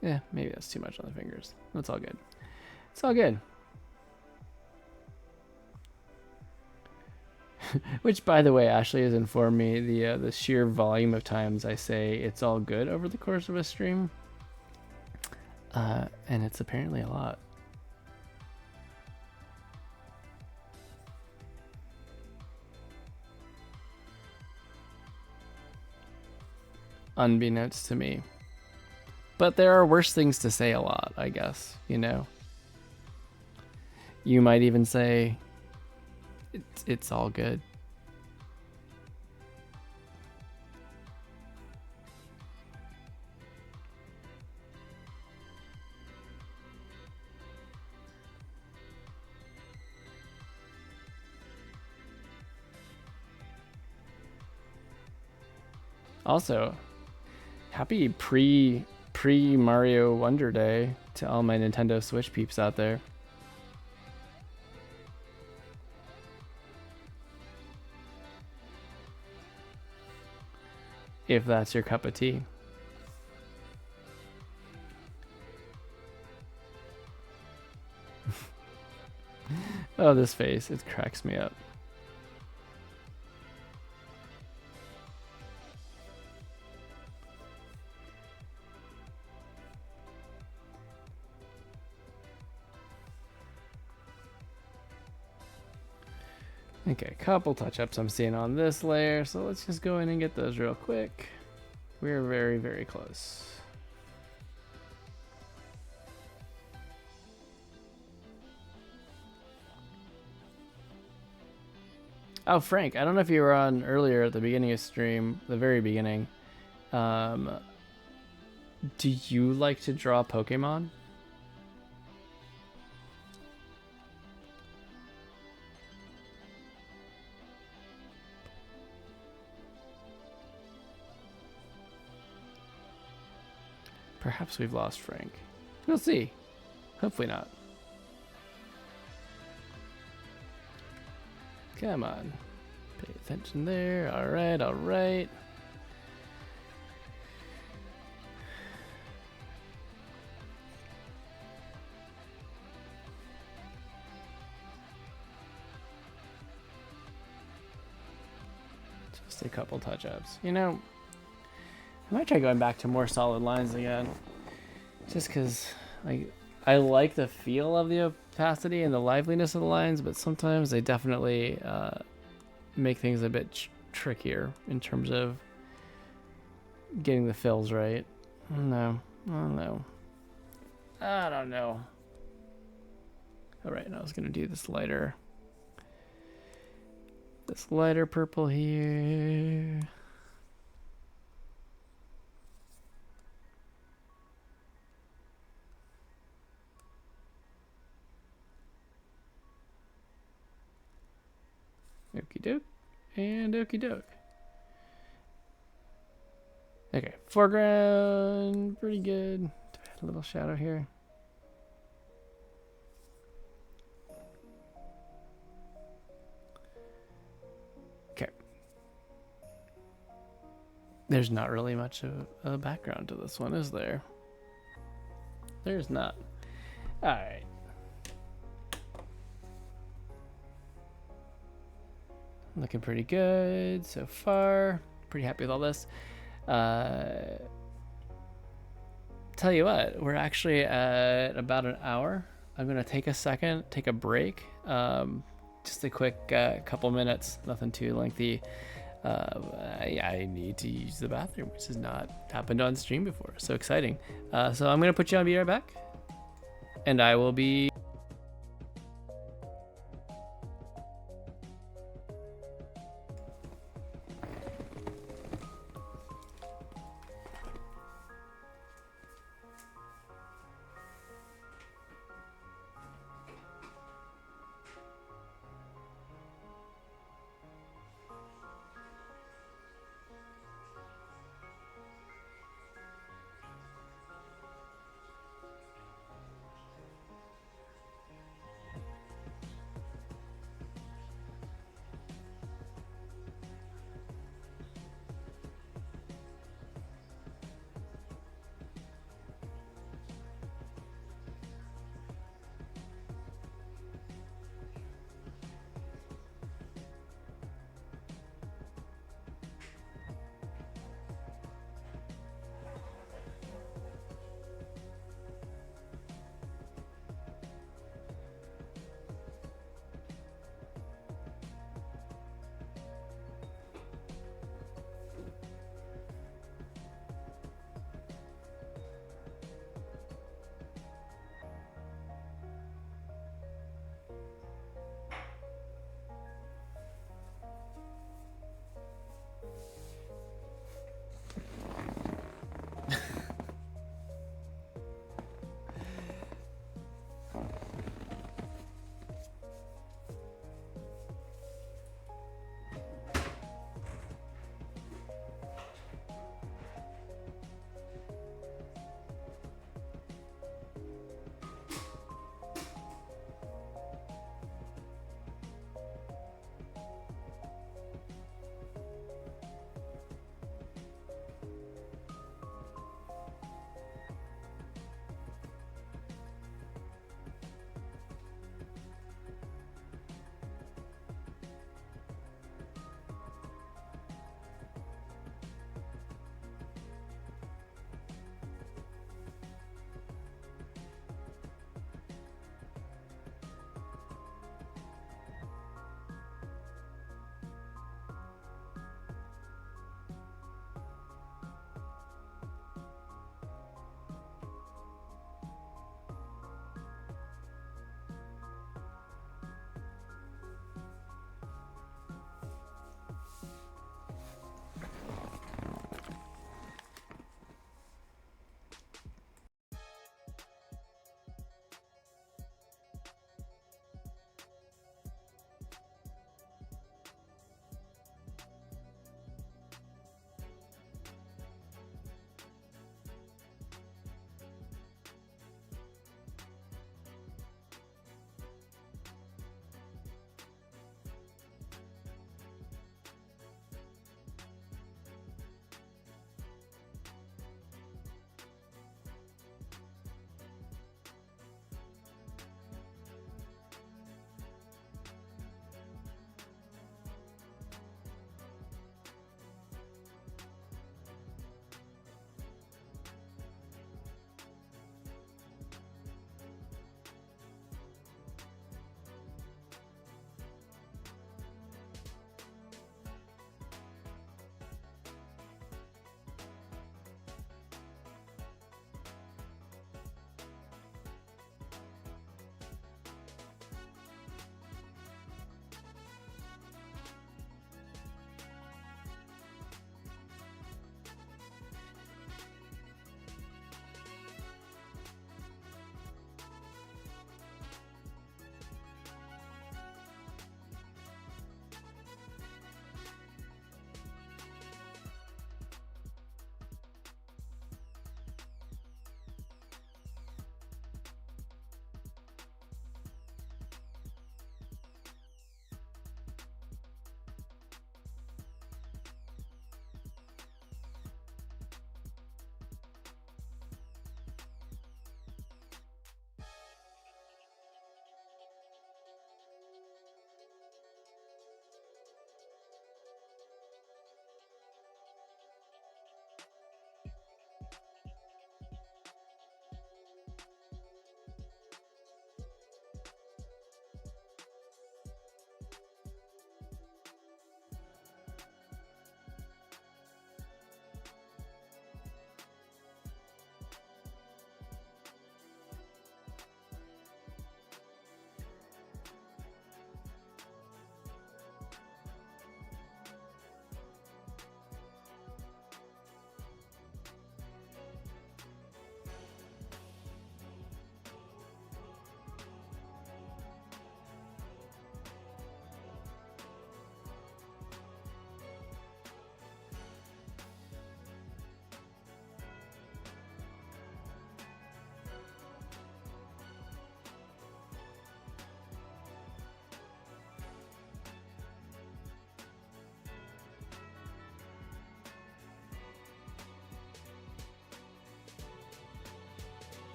Yeah, maybe that's too much on the fingers. That's all good. It's all good. Which, by the way, Ashlee has informed me the sheer volume of times I say it's all good over the course of a stream. And it's apparently a lot. Unbeknownst to me. But there are worse things to say a lot, I guess, you know. You might even say it's all good. Also, happy pre Mario Wonder Day to all my Nintendo Switch peeps out there. If that's your cup of tea. Oh, this face, it cracks me up. Okay, a couple touch-ups I'm seeing on this layer, so let's just go in and get those real quick. We're very, very close. Oh, Frank, I don't know if you were on earlier at the beginning of stream, the very beginning. Do you like to draw Pokemon? Perhaps we've lost Frank. We'll see. Hopefully not. Come on. Pay attention there. All right, all right. Just a couple touch-ups. You know, I might try going back to more solid lines again. Just because I like the feel of the opacity and the liveliness of the lines, but sometimes they definitely make things a bit trickier in terms of getting the fills right. I don't know. I don't know. All right, now I was going to do this lighter purple here. Okie doke and okie doke. Okay, foreground, pretty good. Do I add a little shadow here? Okay. There's not really much of a background to this one, is there? There's not. All right. Looking pretty good so far. Pretty happy with all this. Tell you what, we're actually at about an hour. I'm gonna take a second, take a break. Just a quick couple minutes, nothing too lengthy. I need to use the bathroom, which has not happened on stream before. So exciting. So I'm gonna put you on, be right back, and I will be.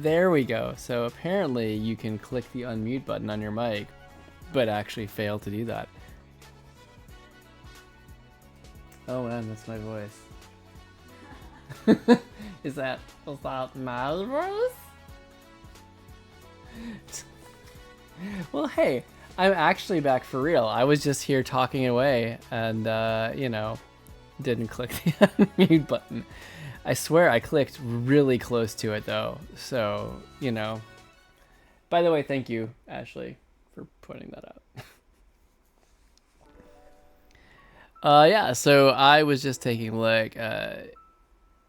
There we go. So apparently you can click the unmute button on your mic, but actually fail to do that. Oh man, that's my voice. Is that my voice? Well, hey, I'm actually back for real. I was just here talking away and, you know, didn't click the unmute button. I swear I clicked really close to it though. So, you know. By the way, thank you, Ashlee, for pointing that out. Yeah, so I was just taking a look.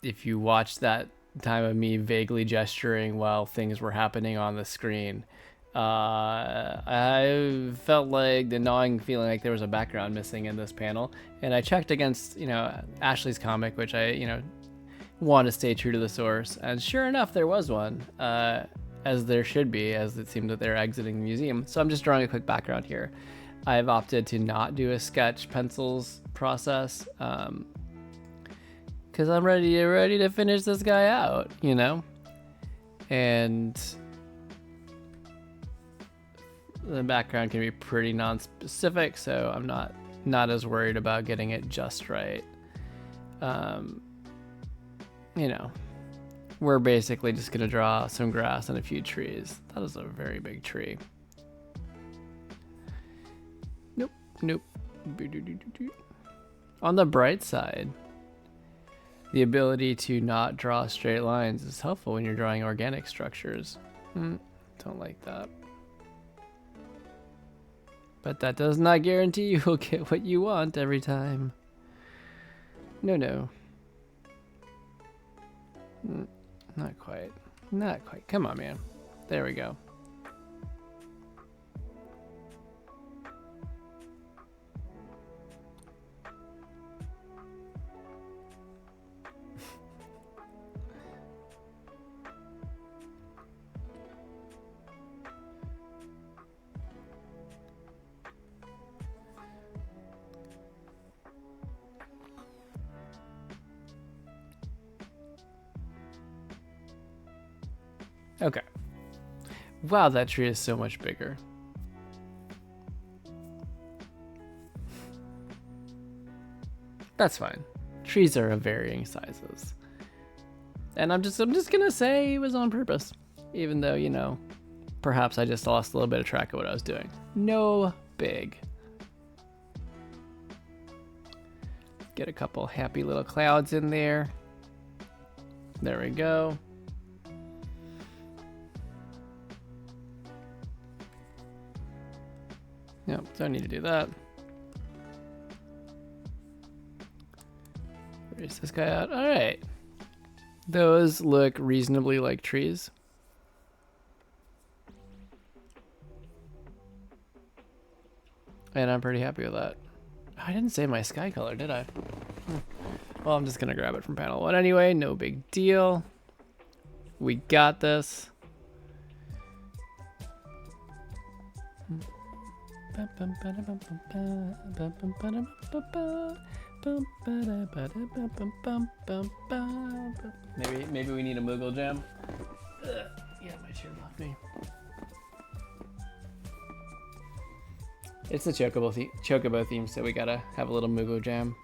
If you watched that time of me vaguely gesturing while things were happening on the screen, I felt like the gnawing feeling like there was a background missing in this panel. And I checked against, you know, Ashlee's comic, which I, you know, want to stay true to the source. And sure enough, there was one, as there should be, as it seemed that they're exiting the museum. So I'm just drawing a quick background here. I've opted to not do a sketch pencils process because I'm ready to finish this guy out, you know? And the background can be pretty non-specific, so I'm not as worried about getting it just right. You know, we're basically just gonna draw some grass and a few trees. That is a very big tree. Nope. On the bright side, the ability to not draw straight lines is helpful when you're drawing organic structures. Don't like that. But that does not guarantee you will get what you want every time. No. Not quite. Come on, man. There we go. Okay. Wow, that tree is so much bigger. That's fine. Trees are of varying sizes. And I'm just gonna say it was on purpose. Even though, you know, perhaps I just lost a little bit of track of what I was doing. No big. Get a couple happy little clouds in there. There we go. Nope, don't need to do that. Erase this guy out. All right. Those look reasonably like trees. And I'm pretty happy with that. I didn't say my sky color, did I? Well, I'm just gonna grab it from panel 1 anyway. No big deal. We got this. Maybe we need a Moogle jam. Yeah, my chair blocked me. It's the Chocobo theme, so we gotta have a little Moogle jam.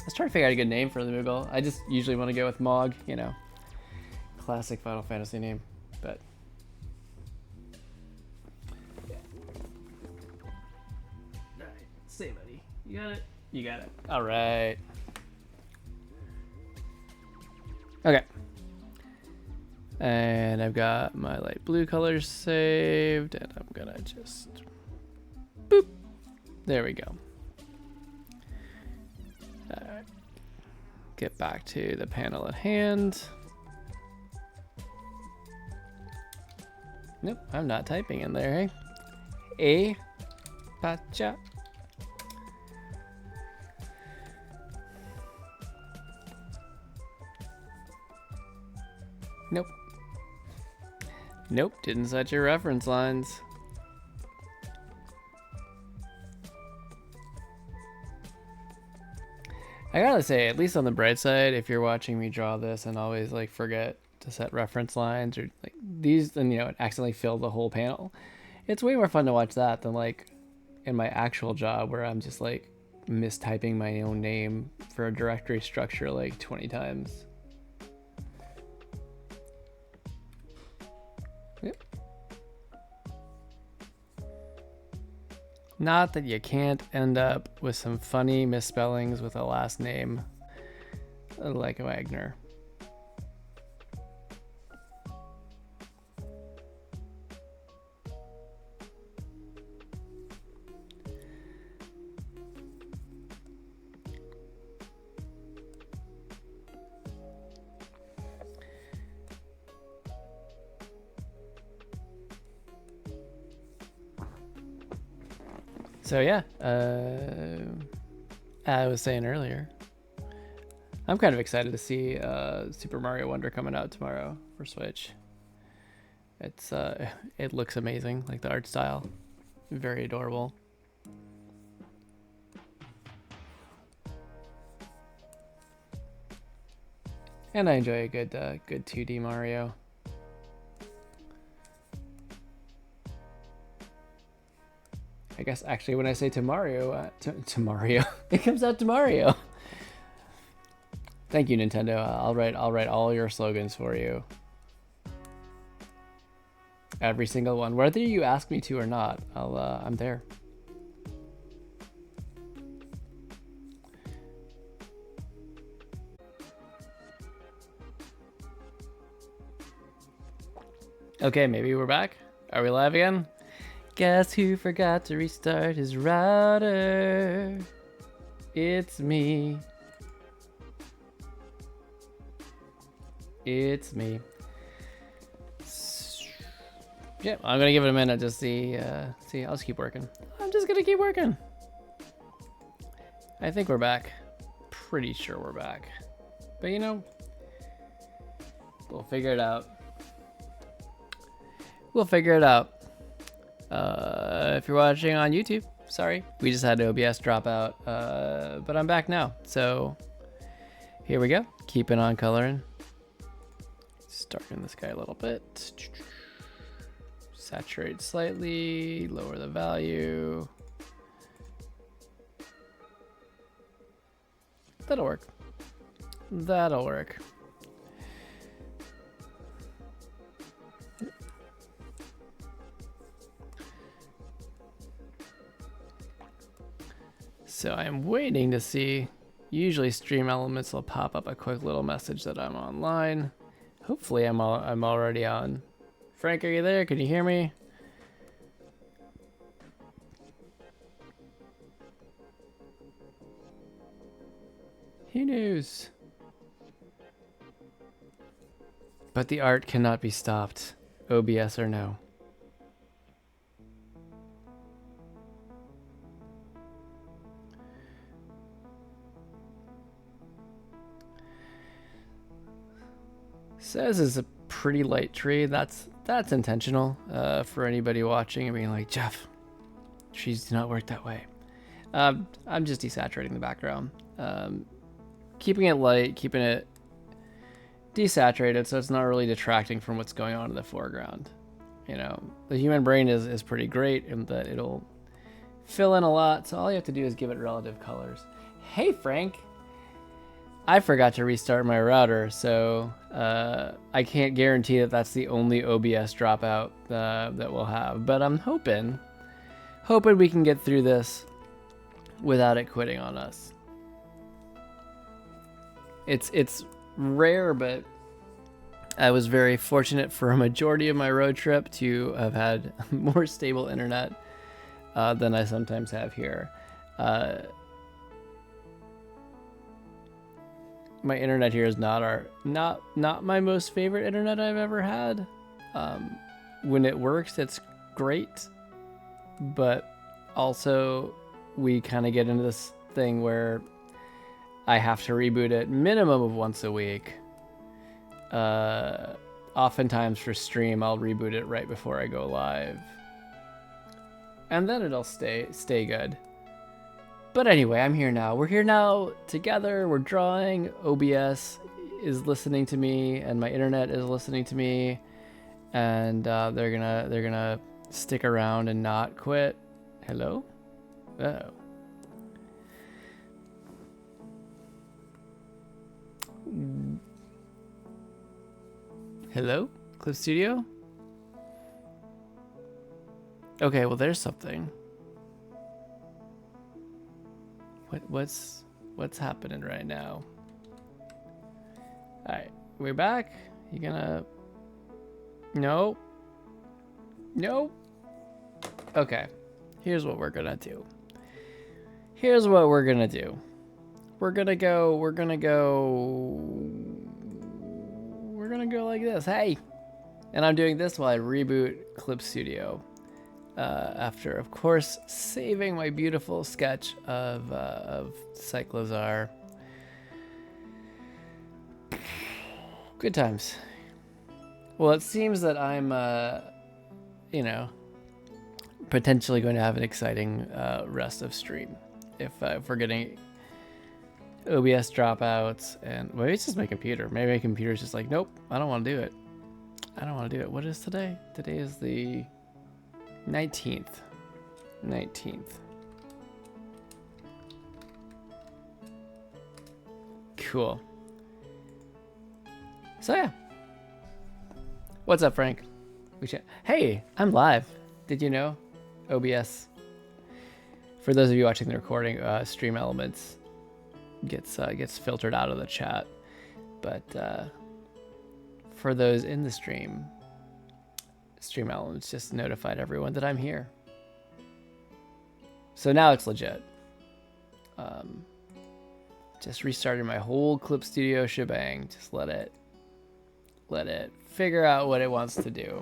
Let's try to figure out a good name for the Moogle. I just usually want to go with Mog, you know, classic Final Fantasy name, but. Say, buddy. You got it? You got it. All right. Okay. And I've got my light blue colors saved, and I'm gonna just boop. There we go. All right. Get back to the panel at hand. Nope, I'm not typing in there, hey? Pacha. Nope, didn't set your reference lines. I gotta say, at least on the bright side, if you're watching me draw this and always like forget to set reference lines or like these, and accidentally fill the whole panel, it's way more fun to watch that than like in my actual job where I'm just like mistyping my own name for a directory structure like 20 times. Yep. Not that you can't end up with some funny misspellings with a last name like Wagner. So yeah, I was saying earlier, I'm kind of excited to see Super Mario Wonder coming out tomorrow for Switch. It looks amazing, like the art style, very adorable. And I enjoy a good 2D Mario. I guess actually when I say to Mario, to Mario, it comes out to Mario. Thank you, Nintendo. I'll write all your slogans for you. Every single one, whether you ask me to or not. I'm there. Okay, maybe we're back. Are we live again? Guess who forgot to restart his router? It's me. It's me. Yeah, I'm gonna give it a minute to see. I'll just keep working. I'm just gonna keep working. I think we're back. Pretty sure we're back. But we'll figure it out. We'll figure it out. If you're watching on YouTube, sorry, we just had OBS drop out, but I'm back now. So here we go. Keeping on coloring. Darken this guy a little bit. Saturate slightly, lower the value. That'll work. That'll work. So I'm waiting to see. Usually Stream Elements will pop up a quick little message that I'm online. Hopefully I'm already on. Frank, are you there? Can you hear me? Who knows? But the art cannot be stopped. OBS or no. Says is a pretty light tree. That's intentional for anybody watching and being like, Jeff, trees do not work that way. I'm just desaturating the background. Keeping it light, keeping it desaturated so it's not really detracting from what's going on in the foreground. The human brain is pretty great in that it'll fill in a lot, so all you have to do is give it relative colors. Hey, Frank! I forgot to restart my router, so I can't guarantee that that's the only OBS dropout that we'll have. But I'm hoping we can get through this without it quitting on us. It's rare, but I was very fortunate for a majority of my road trip to have had more stable internet than I sometimes have here. My internet here is not my most favorite internet I've ever had. When it works, it's great, but also we kind of get into this thing where I have to reboot it minimum of once a week. Oftentimes for stream, I'll reboot it right before I go live, and then it'll stay good. But anyway, I'm here now. We're here now together. We're drawing. OBS is listening to me, and my internet is listening to me, and they're gonna stick around and not quit. Hello? Oh. Hello? Clip Studio? Okay, well there's something. What's happening right now? Alright, we're back. You gonna... No. No. Okay. Here's what we're gonna do. We're gonna go like this. Hey! And I'm doing this while I reboot Clip Studio. After, of course, saving my beautiful sketch of Cyclizar. Good times. Well, it seems that I'm, you know, potentially going to have an exciting rest of stream. If we're getting OBS dropouts, and maybe it's just my computer. Maybe my computer's just like, nope, I don't want to do it. I don't want to do it. What is today? Today is the 19th. Cool. So yeah. What's up, Frank? Hey, I'm live. Did you know? OBS. For those of you watching the recording, Stream Elements gets filtered out of the chat. But for those in the stream, Stream Elements just notified everyone that I'm here. So now it's legit. Just restarted my whole Clip Studio shebang. Just let it figure out what it wants to do.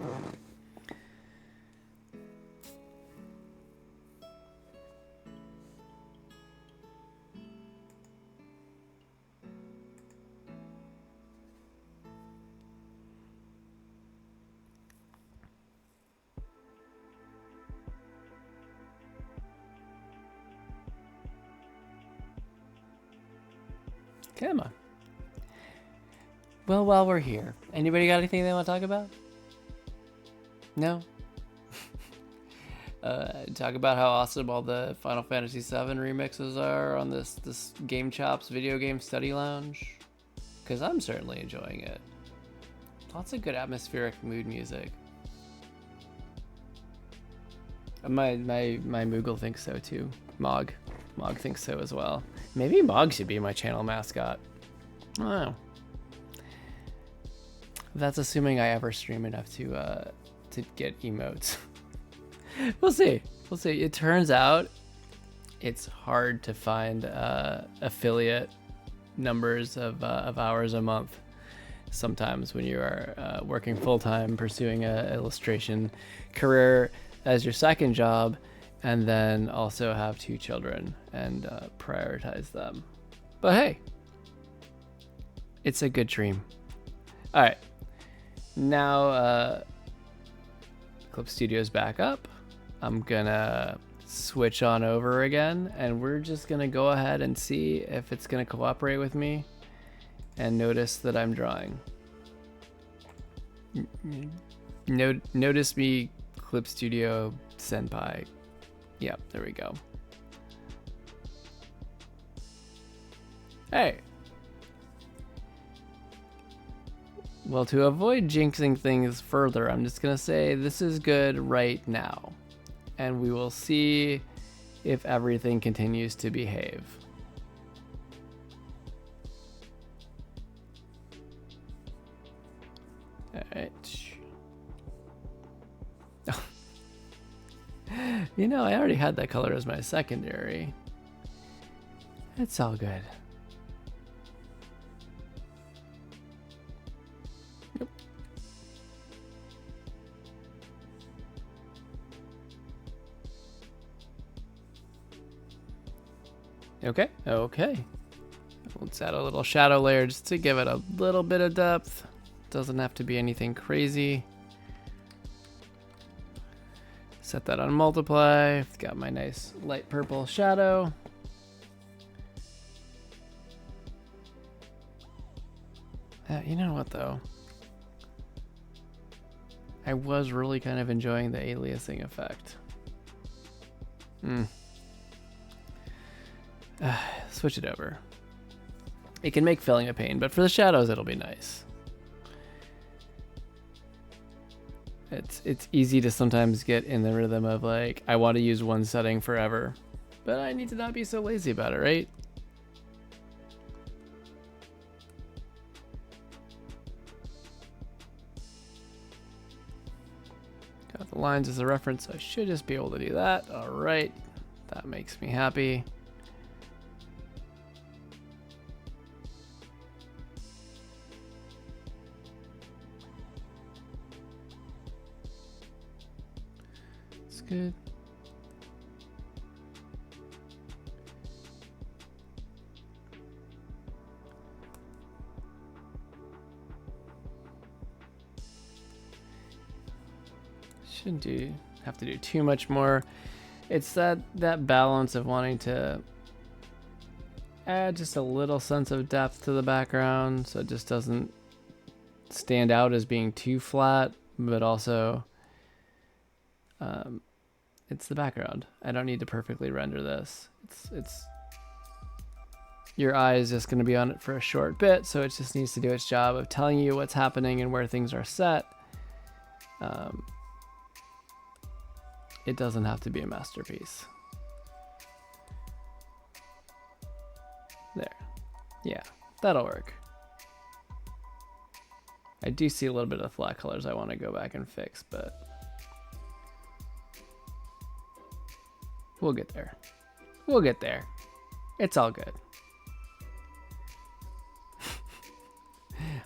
Come on. Well, while we're here, anybody got anything they want to talk about? No? Talk about how awesome all the Final Fantasy VII remixes are on this Game Chops video game study lounge. Because I'm certainly enjoying it. Lots of good atmospheric mood music. My Moogle thinks so too. Mog thinks so as well. Maybe Mog should be my channel mascot. I don't know. That's assuming I ever stream enough to get emotes. We'll see. It turns out it's hard to find affiliate numbers of hours a month. Sometimes when you are working full time, pursuing an illustration career as your second job, and then also have 2 children and prioritize them. But hey, it's a good dream. All right, now Clip Studio's back up. I'm gonna switch on over again, and we're just gonna go ahead and see if it's gonna cooperate with me and notice that I'm drawing. Notice me, Clip Studio Senpai. Yep, there we go. Hey. Well, to avoid jinxing things further, I'm just gonna say this is good right now. And we will see if everything continues to behave. Alright. You know, I already had that color as my secondary. It's all good. Yep. Okay. Let's add a little shadow layer just to give it a little bit of depth. Doesn't have to be anything crazy. Set that on multiply. Got my nice light purple shadow. You know what though? I was really kind of enjoying the aliasing effect. Switch it over. It can make filling a pain, but for the shadows it'll be nice. It's easy to sometimes get in the rhythm of like, I want to use one setting forever, but I need to not be so lazy about it, right? Got the lines as a reference, so I should just be able to do that. All right, that makes me happy. It's good. Shouldn't have to do too much more. It's that balance of wanting to add just a little sense of depth to the background so it just doesn't stand out as being too flat, but also it's the background. I don't need to perfectly render this. It's your eye is just going to be on it for a short bit, so it just needs to do its job of telling you what's happening and where things are set. It doesn't have to be a masterpiece. There. Yeah, that'll work. I do see a little bit of flat colors I want to go back and fix, but we'll get there. We'll get there. It's all good.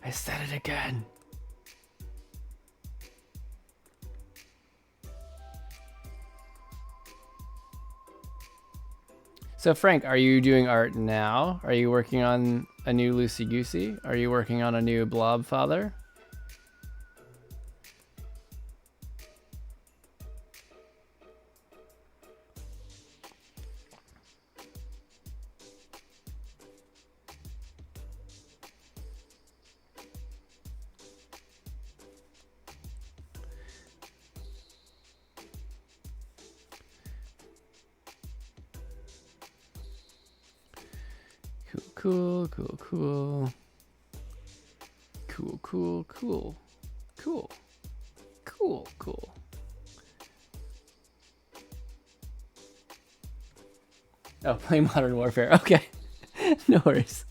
I said it again. So Frank, are you doing art now? Are you working on a new Loosey Goosey? Are you working on a new Blob Father? Cool. Oh, playing Modern Warfare. Okay. No worries.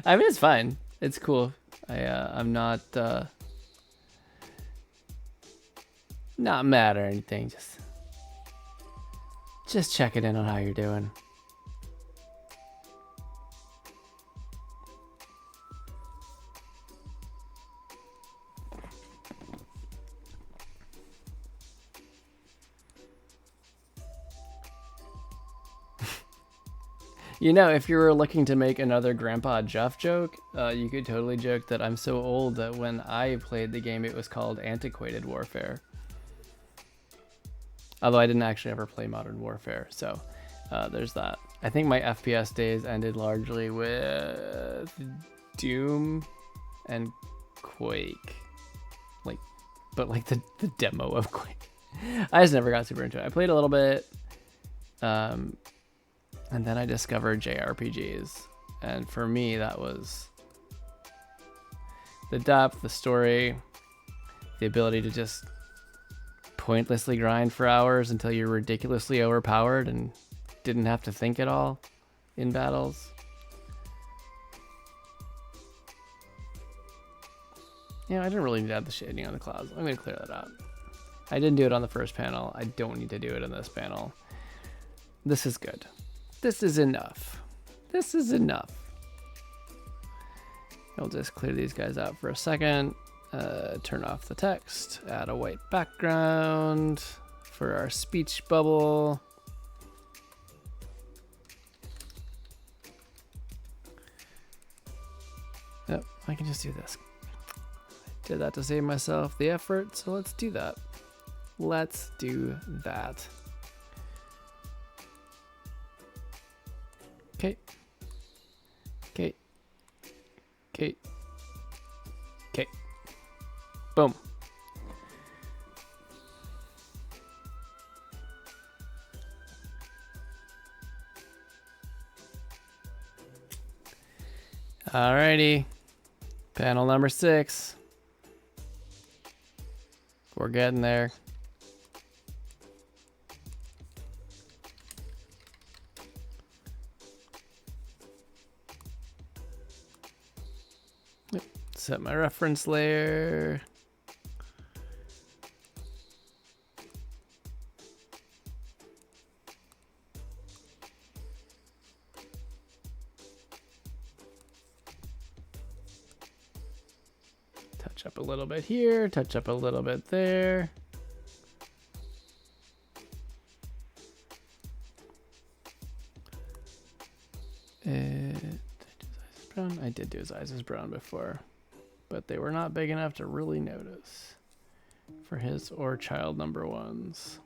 I mean, it's fine. It's cool. I'm not mad or anything. Just checking in on how you're doing. You know, if you were looking to make another Grandpa Jeff joke, you could totally joke that I'm so old that when I played the game, it was called Antiquated Warfare. Although I didn't actually ever play Modern Warfare, so there's that. I think my FPS days ended largely with Doom and Quake. But the demo of Quake. I just never got super into it. I played a little bit. And then I discovered JRPGs. And for me, that was the depth, the story, the ability to just pointlessly grind for hours until you're ridiculously overpowered and didn't have to think at all in battles. Yeah, I didn't really need to add the shading on the clouds. I'm going to clear that out. I didn't do it on the first panel. I don't need to do it in this panel. This is good. This is enough. This is enough. I'll just clear these guys out for a second. Turn off the text. Add a white background for our speech bubble. Yep, I can just do this. I did that to save myself the effort, so let's do that. Let's do that. Okay. Okay. Boom. Alrighty. Panel number 6. We're getting there. Yep. Set my reference layer. Touch up a little bit here, touch up a little bit there. I did do his eyes as brown before, but they were not big enough to really notice for his or child number 1's.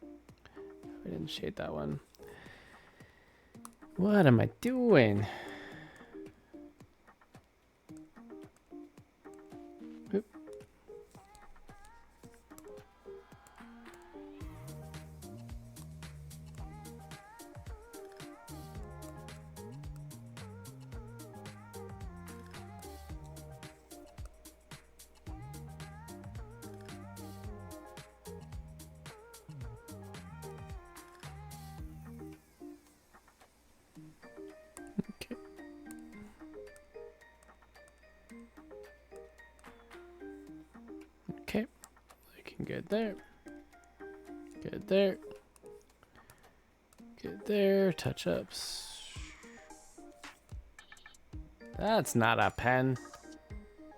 I didn't shade that one. What am I doing? Oop. Okay, looking good there. Good there. Good there. Touch ups. That's not a pen.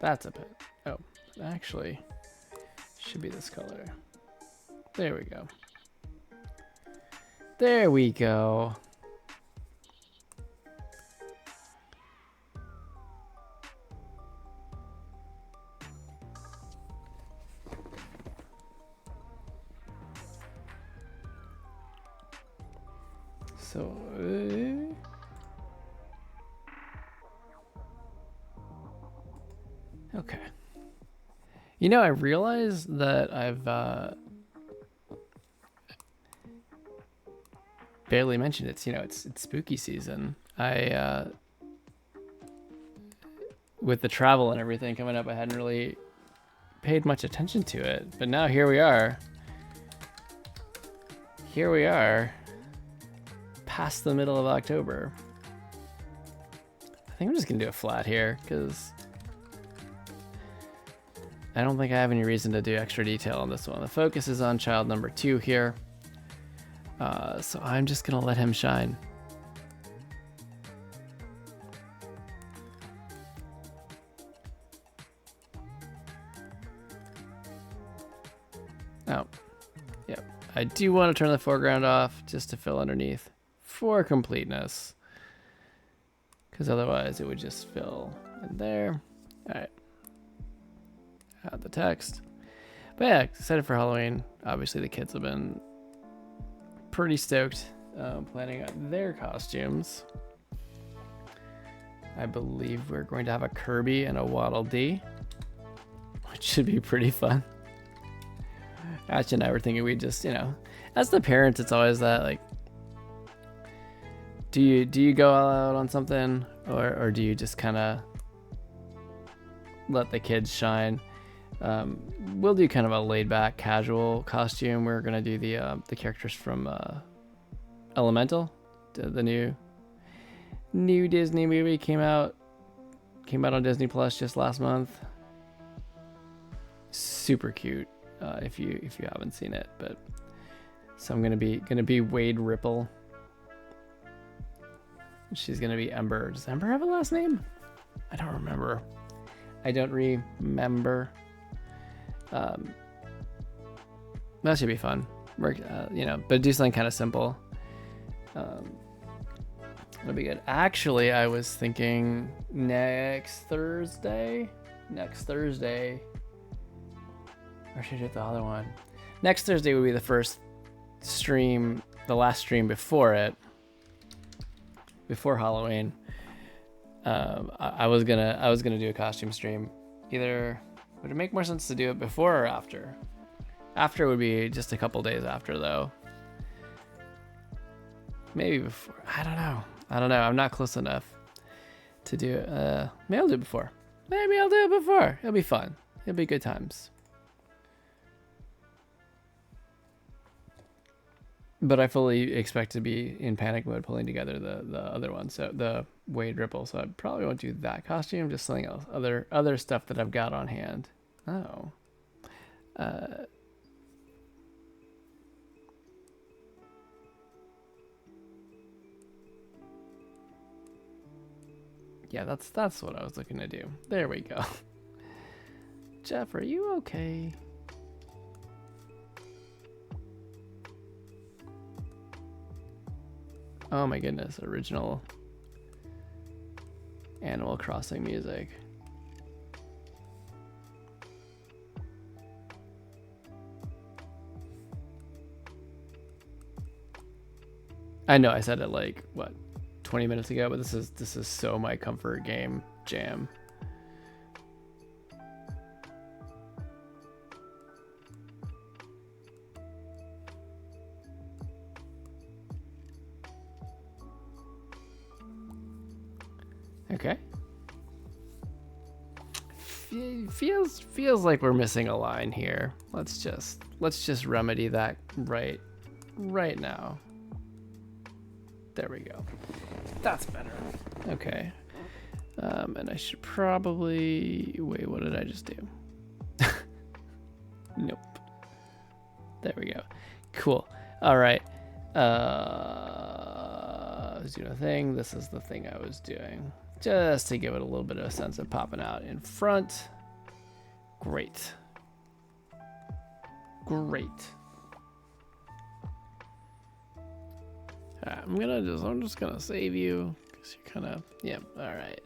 That's a pen. Oh, actually, should be this color. There we go. There we go. So, okay. You know, I realized that I've barely mentioned it. You know, it's spooky season. With the travel and everything coming up, I hadn't really paid much attention to it. But now here we are. Here we are. Past the middle of October. I think I'm just gonna do a flat here because I don't think I have any reason to do extra detail on this one. The focus is on child number 2 here. So I'm just gonna let him shine. Oh, yep. I do want to turn the foreground off just to fill underneath for completeness, because otherwise it would just fill in there. All right. Add the text. But yeah, excited for Halloween. Obviously the kids have been pretty stoked planning out their costumes. I believe we're going to have a Kirby and a Waddle Dee, which should be pretty fun. Ash and I were thinking we just, you know, as the parents, it's always that, like, do you go all out on something, or do you just kind of let the kids shine? We'll do kind of a laid-back, casual costume. We're gonna do the characters from Elemental, the new Disney movie came out on Disney Plus just last month. Super cute. If you haven't seen it, but so I'm gonna be Wade Ripple. She's gonna be Ember. Does Ember have a last name? I don't remember. That should be fun. You know, but do something kind of simple. That'll be good. Actually, I was thinking next Thursday. Or should I do the other one? Next Thursday would be the first stream, the last stream before Halloween. I was gonna do a costume stream Either, would it make more sense to do it before or after? After would be just a couple days after though. Maybe before, I don't know. I'm not close enough to do it. Maybe I'll do it before. Maybe I'll do it before. It'll be fun. It'll be good times. But I fully expect to be in panic mode pulling together the other one, so the Wade Ripple. So I probably won't do that costume, just something else, other stuff that I've got on hand. Oh. Yeah, that's what I was looking to do. There we go. Jeff, are you okay? Oh my goodness, original Animal Crossing music. I know I said it like, what, 20 minutes ago, but this is so my comfort game jam. Okay. Feels like we're missing a line here. Let's just remedy that right now. There we go. That's better. Okay. And I should probably wait. What did I just do? Nope. There we go. Cool. All right. I was doing a thing. This is the thing I was doing. Just to give it a little bit of a sense of popping out in front. Great. Great. I'm just gonna save you because you're kind of, yeah. All right.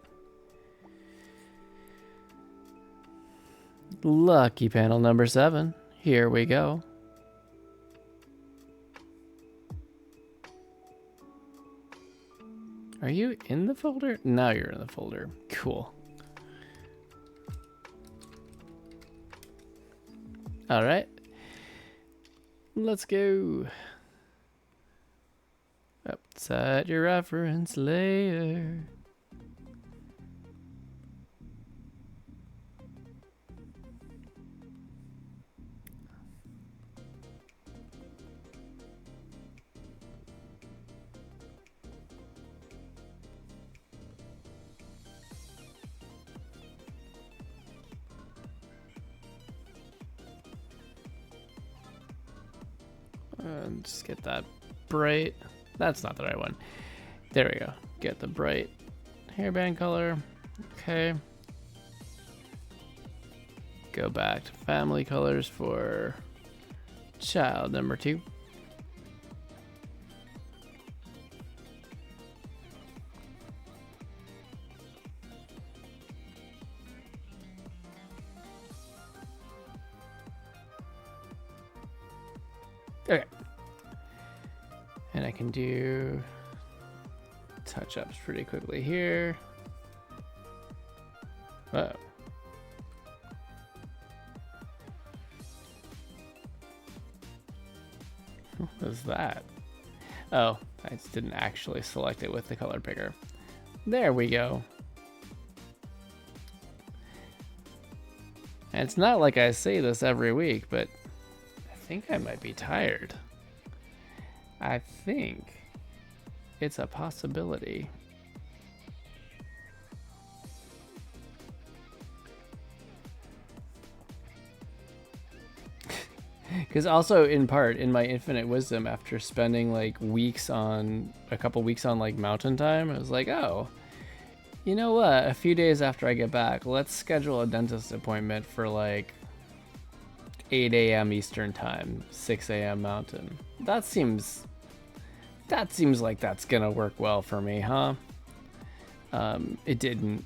Lucky panel number 7. Here we go. Are you in the folder? Now you're in the folder. Cool. All right. Let's go. Upside your reference layer. And just get that bright. That's not the right one. There we go. Get the bright hairband color. Okay. Go back to family colors for child number 2. Okay. And I can do touch-ups pretty quickly here. Whoa. What is that? Oh, I just didn't actually select it with the color picker. There we go. And it's not like I say this every week, but I think I might be tired. I think it's a possibility. Because also in part, in my infinite wisdom, after spending like a couple weeks on like mountain time, I was like, oh, you know what? A few days after I get back, let's schedule a dentist appointment for like 8 a.m. Eastern time, 6 a.m. Mountain. That seems like that's gonna work well for me, huh? It didn't.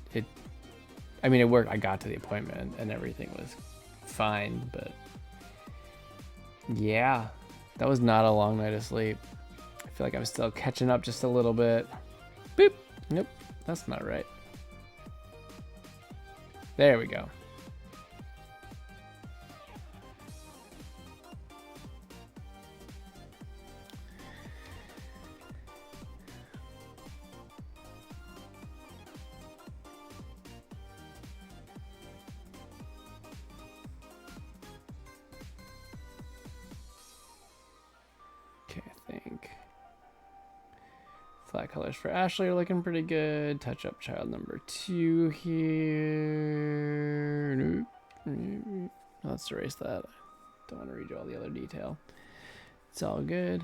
I mean, it worked. I got to the appointment and everything was fine, but yeah, that was not a long night of sleep. I feel like I'm still catching up just a little bit. Boop. Nope, that's not right. There we go. Flat colors for Ashlee are looking pretty good. Touch up child number 2 here. Nope. Let's erase that. Don't want to read you all the other detail. It's all good.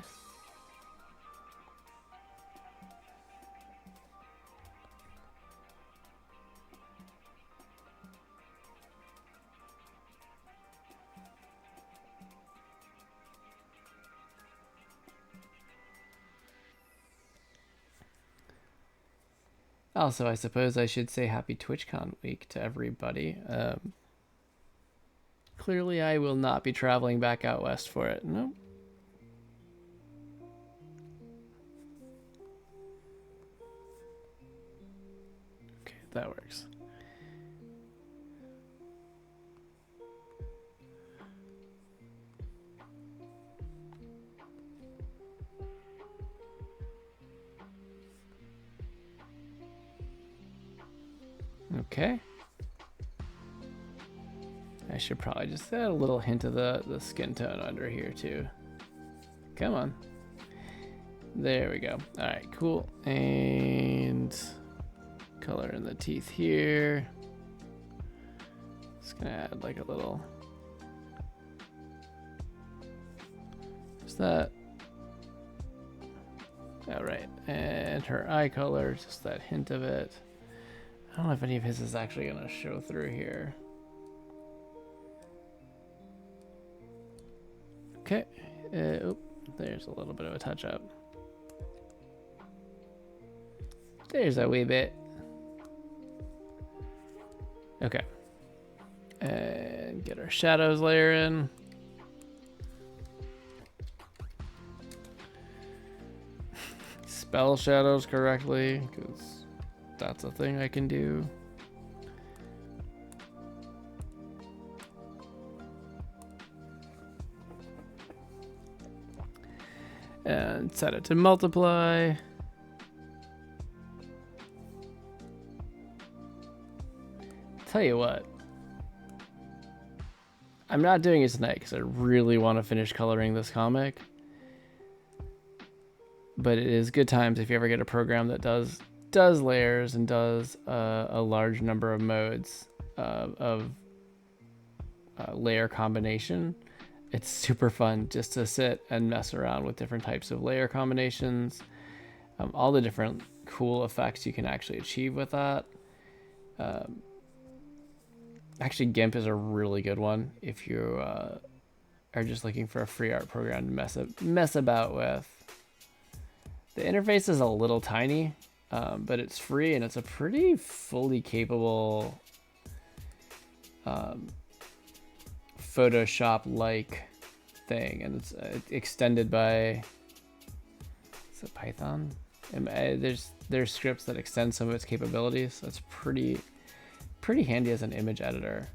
Also, I suppose I should say happy TwitchCon week to everybody. Clearly, I will not be traveling back out west for it. Nope. Okay, that works. Okay. I should probably just add a little hint of the skin tone under here too. Come on. There we go. All right, cool. And color in the teeth here. Just gonna add like a little. Is that? All right, and her eye color, just that hint of it. I don't know if any of his is actually gonna show through here. Okay, oh, there's a little bit of a touch up. There's a wee bit. Okay, and get our shadows layer in. Spell shadows correctly, because that's a thing I can do. And set it to multiply. Tell you what, I'm not doing it tonight because I really want to finish coloring this comic. But it is good times if you ever get a program that does layers and does a large number of modes of layer combination. It's super fun just to sit and mess around with different types of layer combinations, all the different cool effects you can actually achieve with that. Actually, GIMP is a really good one if you are just looking for a free art program to mess about with. The interface is a little tiny, but it's free and it's a pretty fully capable Photoshop-like thing, and it's extended by, is it Python? There's scripts that extend some of its capabilities, so it's pretty handy as an image editor.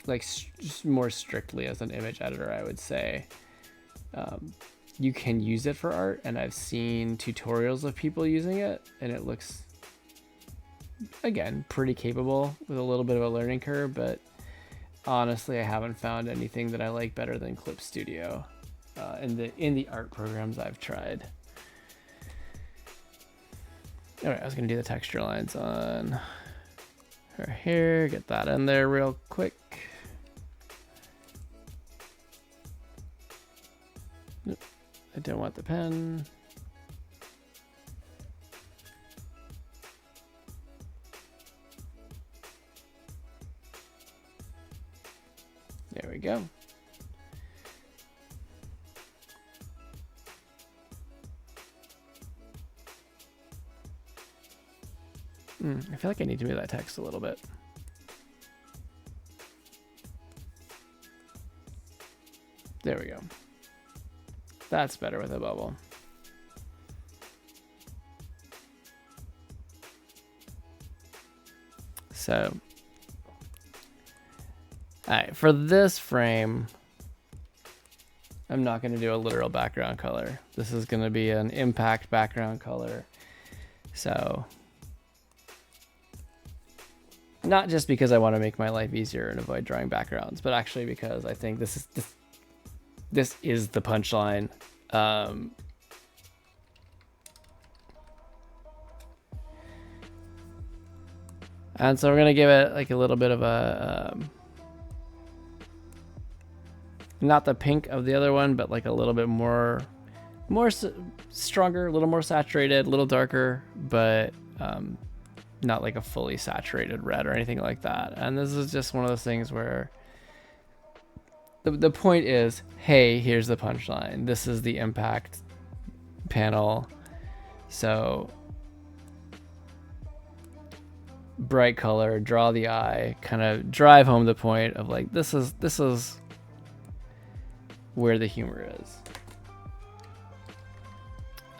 Just more strictly as an image editor, I would say. You can use it for art, and I've seen tutorials of people using it, and it looks, again, pretty capable with a little bit of a learning curve, but honestly, I haven't found anything that I like better than Clip Studio in the art programs I've tried. All right, I was gonna do the texture lines on her hair, get that in there real quick. Nope, I don't want the pen. There we go. I feel like I need to move that text a little bit. There we go. That's better with a bubble. So, all right, for this frame, I'm not going to do a literal background color. This is going to be an impact background color. So, not just because I want to make my life easier and avoid drawing backgrounds, but actually because I think this is the punchline. And so we're going to give it like a little bit of a, not the pink of the other one, but like a little bit more stronger, a little more saturated, a little darker, but not like a fully saturated red or anything like that. And this is just one of those things where the point is, hey, here's the punchline. This is the impact panel. So bright color, draw the eye, kind of drive home the point of like, this is where the humor is.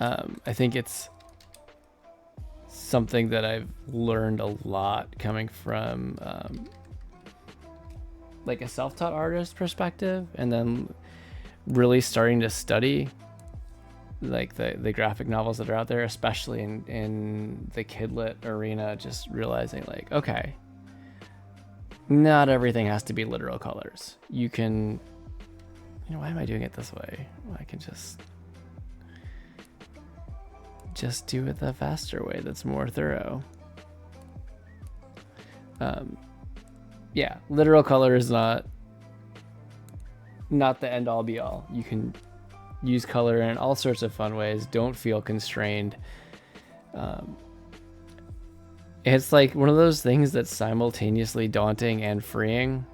I think it's something that I've learned a lot coming from like a self-taught artist perspective, and then really starting to study like the graphic novels that are out there, especially in the KidLit arena, just realizing like, okay, not everything has to be literal colors. You can, why am I doing it this way? Well, I can just do it the faster way that's more thorough. Yeah, literal color is not the end all be all. You can use color in all sorts of fun ways. Don't feel constrained. It's like one of those things that's simultaneously daunting and freeing.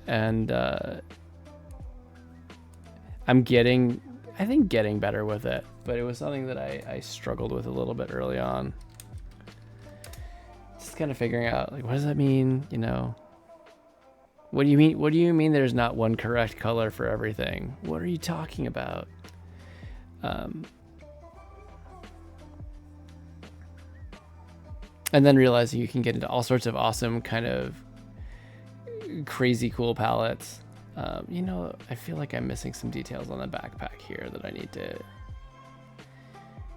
And I'm getting better with it, but it was something that I struggled with a little bit early on. Just kind of figuring out, like, what does that mean? What do you mean? What do you mean there's not one correct color for everything? What are you talking about? And then realizing you can get into all sorts of awesome kind of crazy cool palettes. I feel like I'm missing some details on the backpack here that I need to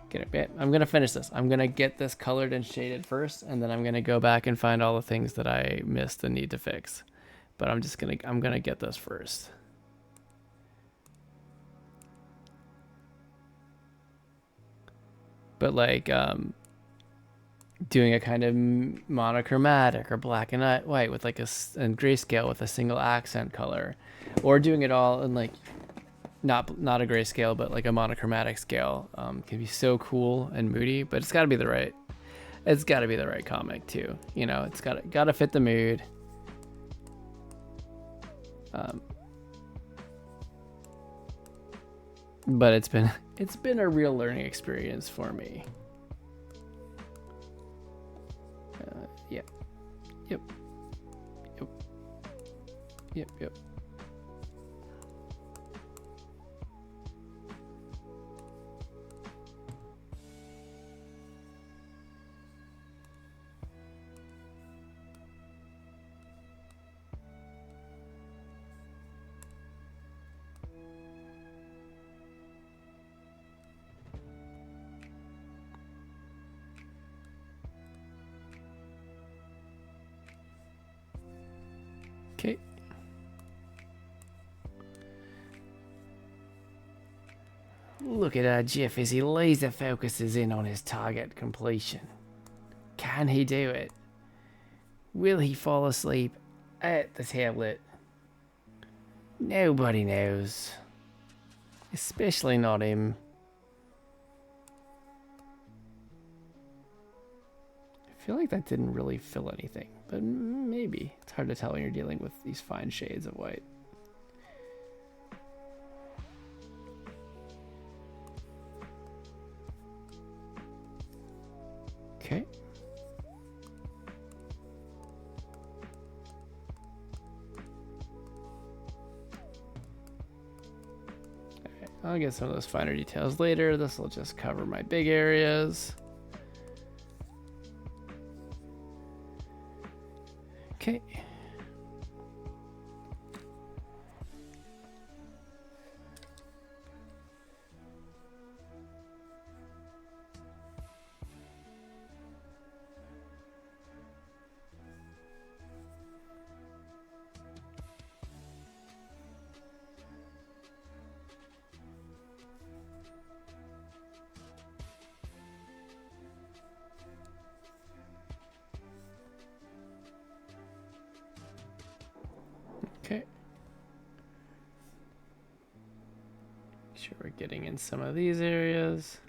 get a bit. I'm going to finish this. I'm going to get this colored and shaded first, and then I'm going to go back and find all the things that I missed and need to fix. But I'm going to get this first. But like doing a kind of monochromatic or black and white with like a grayscale with a single accent color, or doing it all in like not a grayscale but like a monochromatic scale can be so cool and moody. But it's got to be the right comic too. It's got to fit the mood. But it's been a real learning experience for me. Yep. Okay. Look at Jeff as he laser focuses in on his target completion. Can he do it? Will he fall asleep at the tablet? Nobody knows. Especially not him. I feel like that didn't really fill anything, but maybe. It's hard to tell when you're dealing with these fine shades of white. Okay. Alright, I'll get some of those finer details later. This will just cover my big areas. Okay. Okay. Make sure we're getting in some of these areas.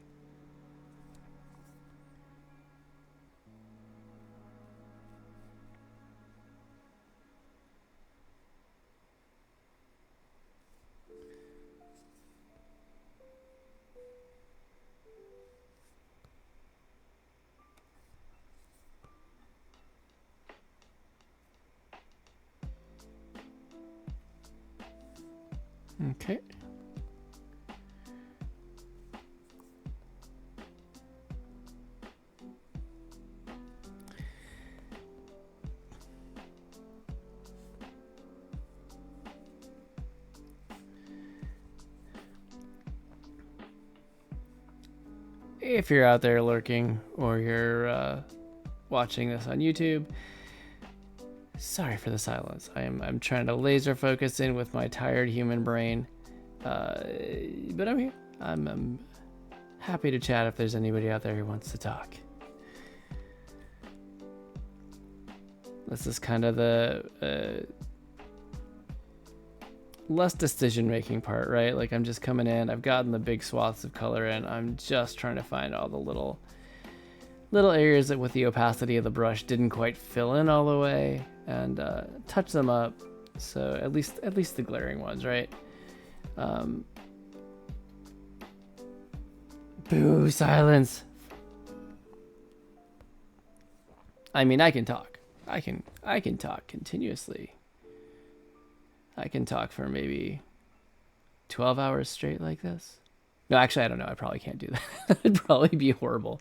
Okay. If you're out there lurking or you're watching this on YouTube, sorry for the silence. I'm trying to laser focus in with my tired human brain, but I'm here. I'm happy to chat if there's anybody out there who wants to talk. This is kind of the less decision-making part, right? Like I'm just coming in, I've gotten the big swaths of color in, I'm just trying to find all the little areas that with the opacity of the brush didn't quite fill in all the way, and touch them up, so at least the glaring ones, right? Boo, silence. I mean, I can talk. I can talk continuously. I can talk for maybe 12 hours straight like this. No, actually, I don't know. I probably can't do that. It'd probably be horrible.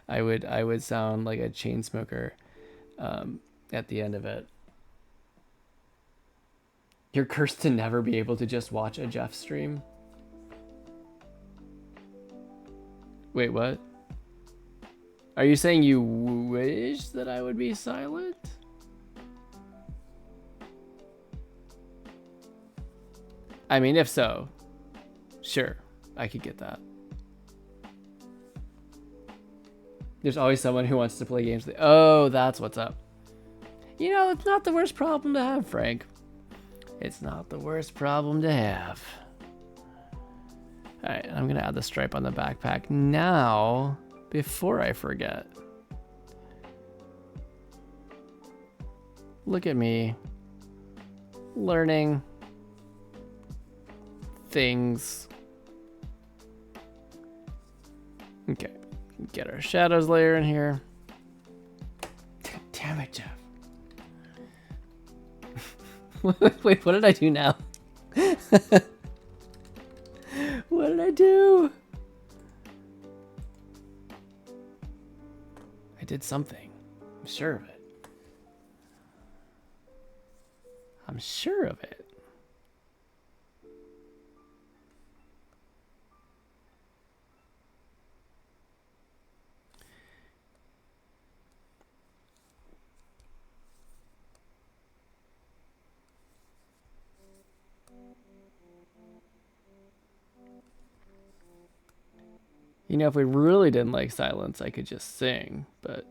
I would sound like a chain smoker at the end of it. You're cursed to never be able to just watch a Jeff stream. Wait, what? Are you saying you wish that I would be silent? I mean, if so, sure, I could get that. There's always someone who wants to play games. Oh, that's what's up. You know, it's not the worst problem to have, Frank. It's not the worst problem to have. All right, I'm going to add the stripe on the backpack now before I forget. Look at me learning things. Okay, get our shadows layer in here. Damn it, Jeff. Wait, what did I do now? What did I do? I did something. I'm sure of it. I'm sure of it. You know, if we really didn't like silence, I could just sing, but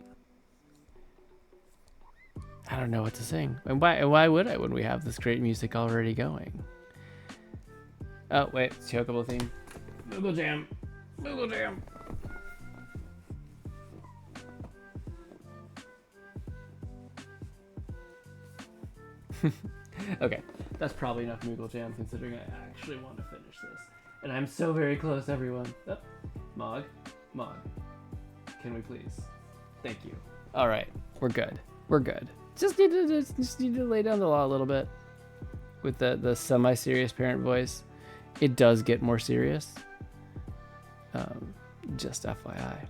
I don't know what to sing. And why would I when we have this great music already going? Oh, wait, it's Chocobo theme. Google Jam. Google Jam. Okay, that's probably enough Moogle Jam considering I actually want to finish this. And I'm so very close, everyone. Oh, Mog, can we please? Thank you. All right, we're good. We're good. Just need to lay down the law a little bit with the semi-serious parent voice. It does get more serious. Just FYI.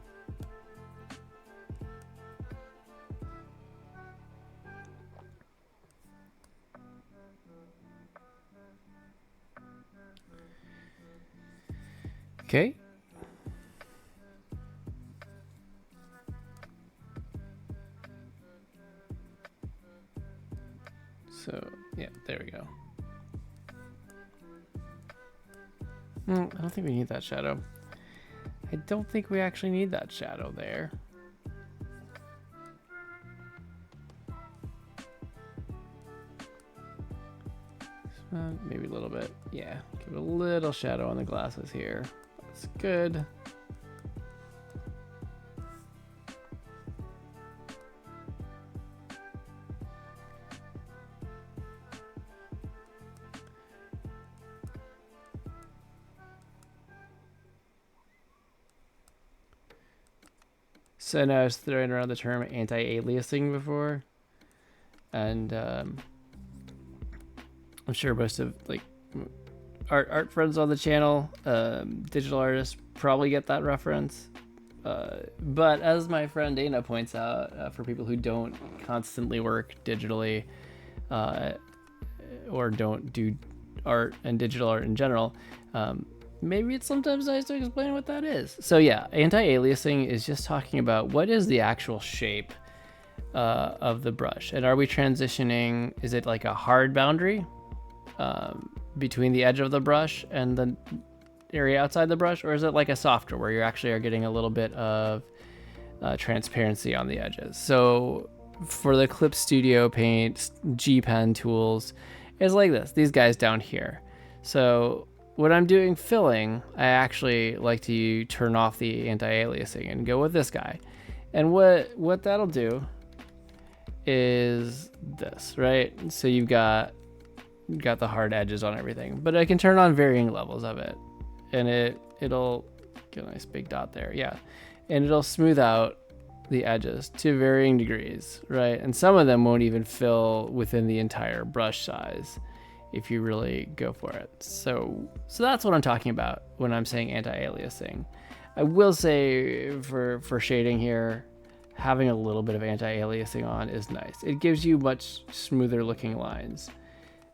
Okay. So, yeah, there we go. I don't think we need that shadow. I don't think we actually need that shadow there. Maybe a little bit. Yeah, give it a little shadow on the glasses here. That's good. So now I was throwing around the term anti-aliasing before, and I'm sure most of like art friends on the channel, digital artists probably get that reference. But as my friend Dana points out, for people who don't constantly work digitally, or don't do art and digital art in general, maybe it's sometimes nice to explain what that is. So yeah, anti-aliasing is just talking about what is the actual shape of the brush, and are we transitioning? Is it like a hard boundary between the edge of the brush and the area outside the brush, or is it like a softer where you actually are getting a little bit of transparency on the edges? So for the Clip Studio Paint G Pen tools, it's like this. These guys down here. So when I'm doing filling, I actually like to turn off the anti-aliasing and go with this guy. And what that'll do is this, right? So you've got the hard edges on everything, but I can turn on varying levels of it, and it'll get a nice big dot there. Yeah. And it'll smooth out the edges to varying degrees, right? And some of them won't even fill within the entire brush size if you really go for it. So that's what I'm talking about when I'm saying anti-aliasing. I will say for shading here, having a little bit of anti-aliasing on is nice. It gives you much smoother looking lines.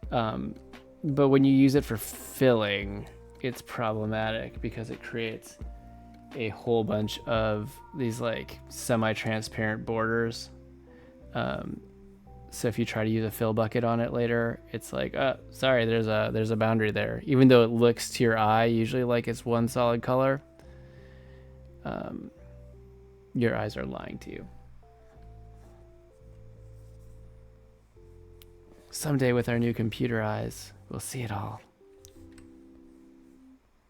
But when you use it for filling, it's problematic because it creates a whole bunch of these like semi-transparent borders. So if you try to use a fill bucket on it later, it's like, oh, sorry, there's a boundary there. Even though it looks to your eye usually like it's one solid color, your eyes are lying to you. Someday with our new computer eyes, we'll see it all.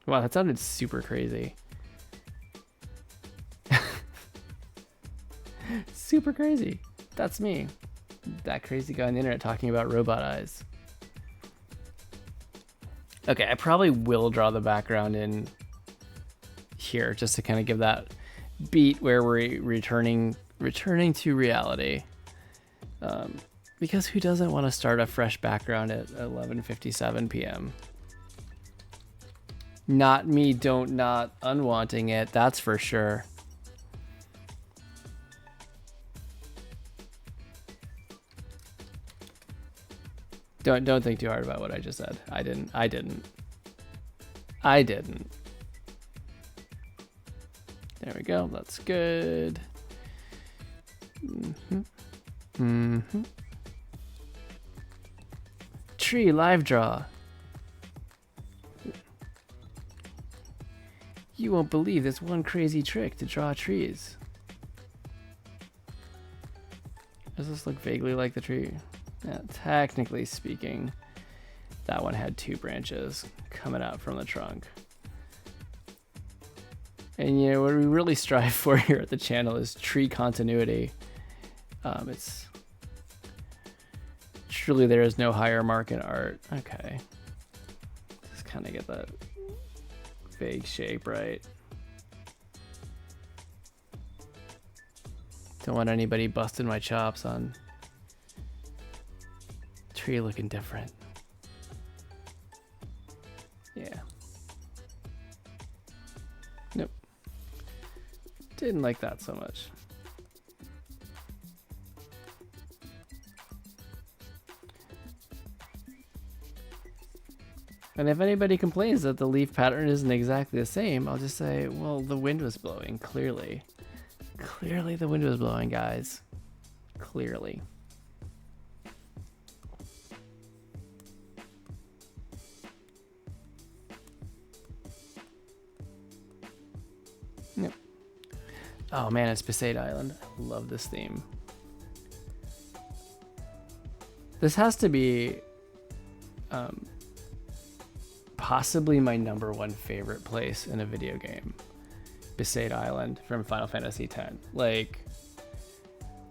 Wow, that sounded super crazy. Super crazy. That's me. That crazy guy on the internet talking about robot eyes. Okay, I probably will draw the background in here just to kind of give that beat where we're returning to reality. Because who doesn't want to start a fresh background at 11:57 p.m.? Not me, not unwanting it, that's for sure. Don't think too hard about what I just said. I didn't. There we go. That's good. Tree live draw. You won't believe this one crazy trick to draw trees. Does this look vaguely like the tree? Yeah, technically speaking, that one had two branches coming out from the trunk. And you know, what we really strive for here at the channel is tree continuity. It's truly, there is no higher mark in art. Okay. Just kind of get that vague shape right. Don't want anybody busting my chops on tree looking different. Yeah. Nope. Didn't like that so much. And if anybody complains that the leaf pattern isn't exactly the same, I'll just say, well, the wind was blowing, clearly. Clearly the wind was blowing, guys. Clearly. Yep. Oh man, it's Besaid Island. I love this theme. This has to be possibly my #1 favorite place in a video game. Besaid Island from Final Fantasy X. Like,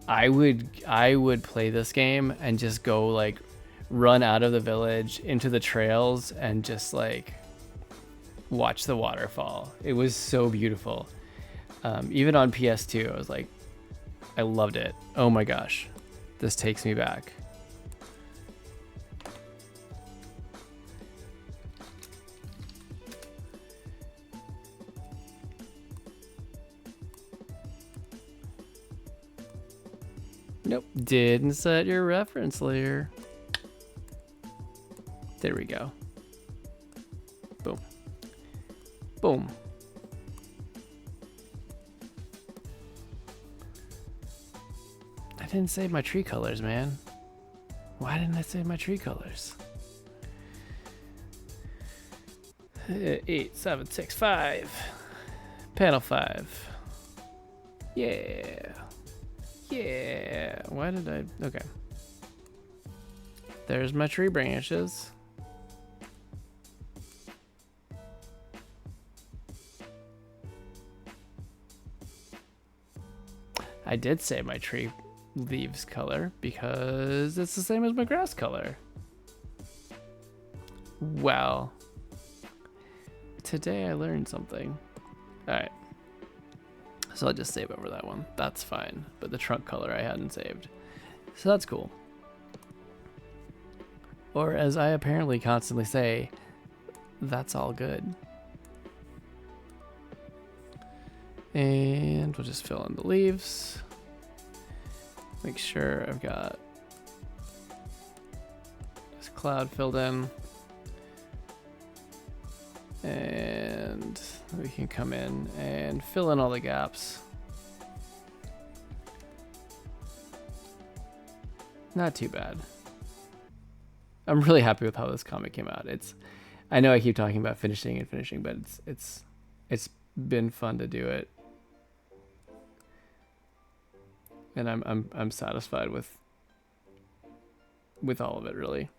I would play this game and just go like run out of the village into the trails and just like watch the waterfall. It was so beautiful. Even on PS2, I was like, I loved it. Oh my gosh, this takes me back. Nope, didn't set your reference layer. There we go. Boom. Boom. I didn't save my tree colors, man. Why didn't I save my tree colors? 8, 7, 6, 5. Panel 5. Yeah. Yeah. Why did I? Okay. There's my tree branches. I did save my tree leaves color because it's the same as my grass color. Well, today I learned something. All right. So I'll just save over that one. That's fine. But the trunk color I hadn't saved. So that's cool. Or as I apparently constantly say, that's all good. And we'll just fill in the leaves. Make sure I've got this cloud filled in. And we can come in and fill in all the gaps. Not too bad. I'm really happy with how this comic came out. I know I keep talking about finishing, but it's been fun to do it. And I'm satisfied with all of it, really.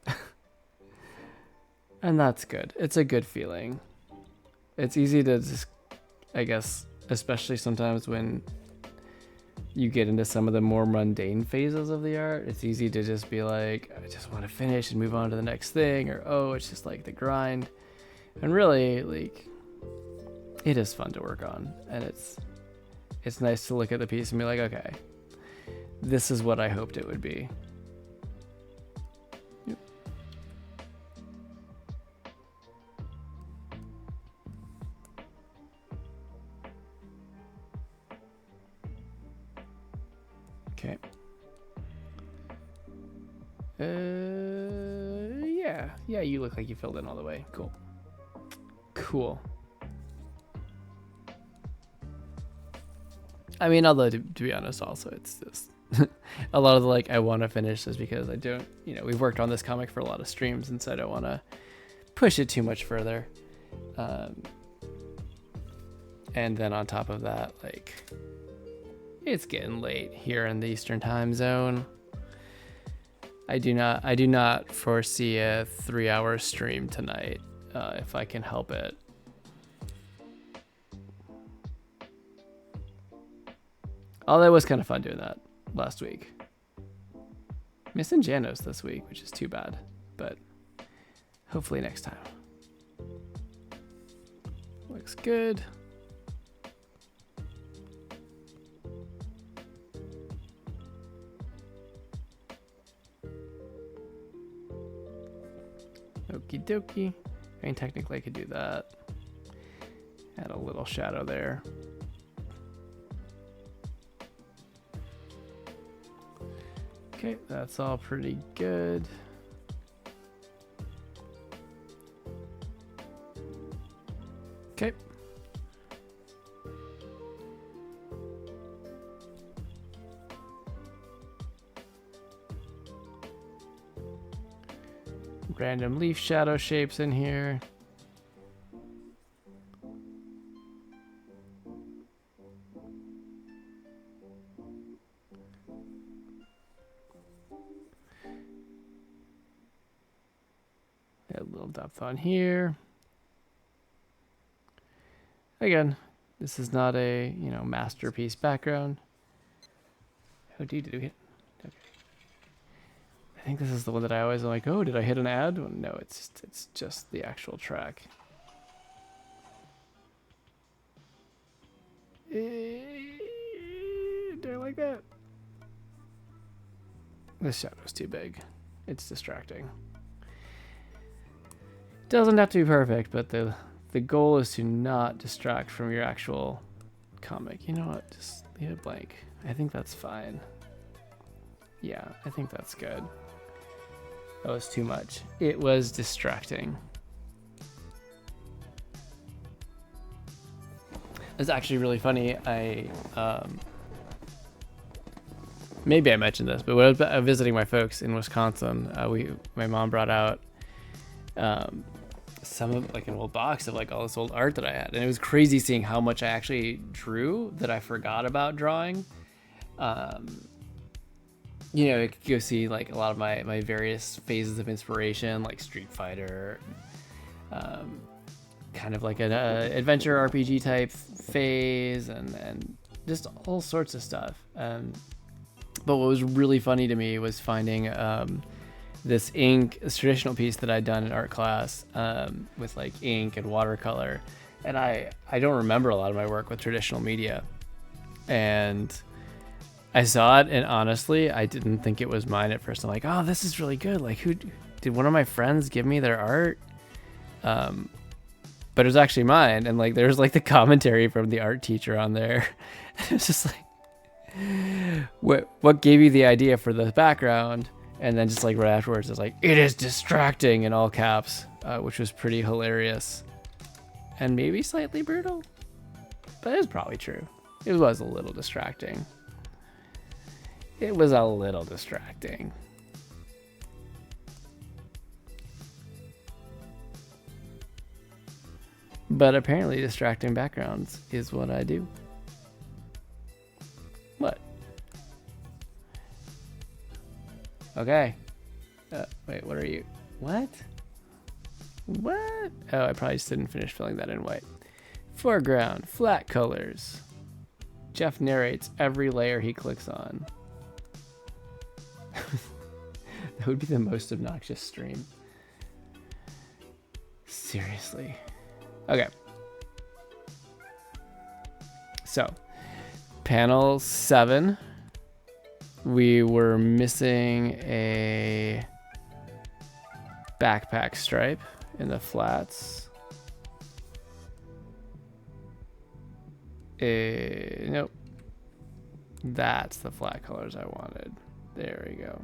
And that's good. It's a good feeling. It's easy to just, I guess, especially sometimes when you get into some of the more mundane phases of the art, it's easy to just be like, I just want to finish and move on to the next thing, or oh, it's just like the grind. And really, like, it is fun to work on, and it's nice to look at the piece and be like, okay, this is what I hoped it would be. Yep. Okay. Yeah, you look like you filled in all the way. Cool. Cool. I mean, although to be honest, also it's just a lot of the like I want to finish is because I don't, we've worked on this comic for a lot of streams, and so I don't want to push it too much further. And then on top of that, like, it's getting late here in the Eastern time zone. I do not foresee a 3-hour stream tonight, if I can help it. Although it was kind of fun doing that last week. Missing Janos this week, which is too bad, but hopefully next time. Looks good. Okie dokie. I mean, technically I could do that. Add a little shadow there. Okay, that's all pretty good. Okay. Random leaf shadow shapes in here. Add a little depth on here. Again, this is not a, masterpiece background. Oh, did we hit? Okay. I think this is the one that I always am like, oh, did I hit an ad? Well, no, it's just the actual track. Do I like that? This shadow's too big. It's distracting. Doesn't have to be perfect, but the goal is to not distract from your actual comic. You know what? Just leave it blank. I think that's fine. Yeah, I think that's good. That was too much. It was distracting. It's actually really funny. Maybe I mentioned this, but when I was visiting my folks in Wisconsin, my mom brought out some of an old box of all this old art that I had, and it was crazy seeing how much I actually drew that I forgot about drawing. You could go see a lot of my various phases of inspiration, like Street Fighter, kind of like an adventure RPG type phase, and just all sorts of stuff. But what was really funny to me was finding this traditional piece that I'd done in art class with ink and watercolor. And I don't remember a lot of my work with traditional media. And I saw it, and honestly, I didn't think it was mine at first. I'm like, oh, this is really good. Who did one of my friends give me their art? But it was actually mine. And there's the commentary from the art teacher on there. It's just what gave you the idea for the background? And then just right afterwards, it's it is distracting in all caps, which was pretty hilarious and maybe slightly brutal, but it was probably true. It was a little distracting. It was a little distracting. But apparently distracting backgrounds is what I do. What? Okay. Wait, what are you? What? What? Oh, I probably just didn't finish filling that in white. Foreground, flat colors. Jeff narrates every layer he clicks on. That would be the most obnoxious stream. Seriously. Okay. So, panel 7. We were missing a backpack stripe in the flats. Nope. That's the flat colors I wanted. There we go.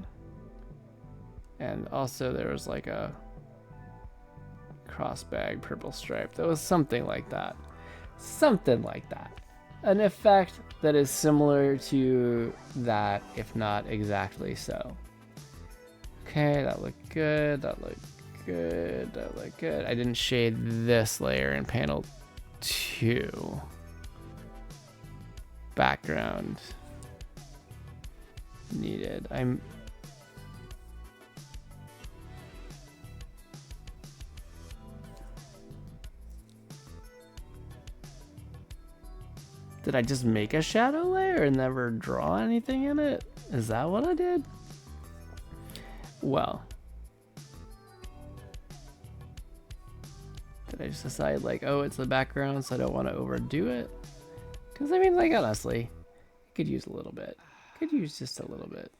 And also there was a crossbag purple stripe. That was something like that. Something like that. An effect that is similar to that, if not exactly so. Okay, that looked good. That looked good. That looked good. I didn't shade this layer in panel 2. Background needed. Did I just make a shadow layer and never draw anything in it? Is that what I did? Well, did I just decide oh, it's the background, so I don't want to overdo it? Because honestly, I could use a little bit. Could use just a little bit.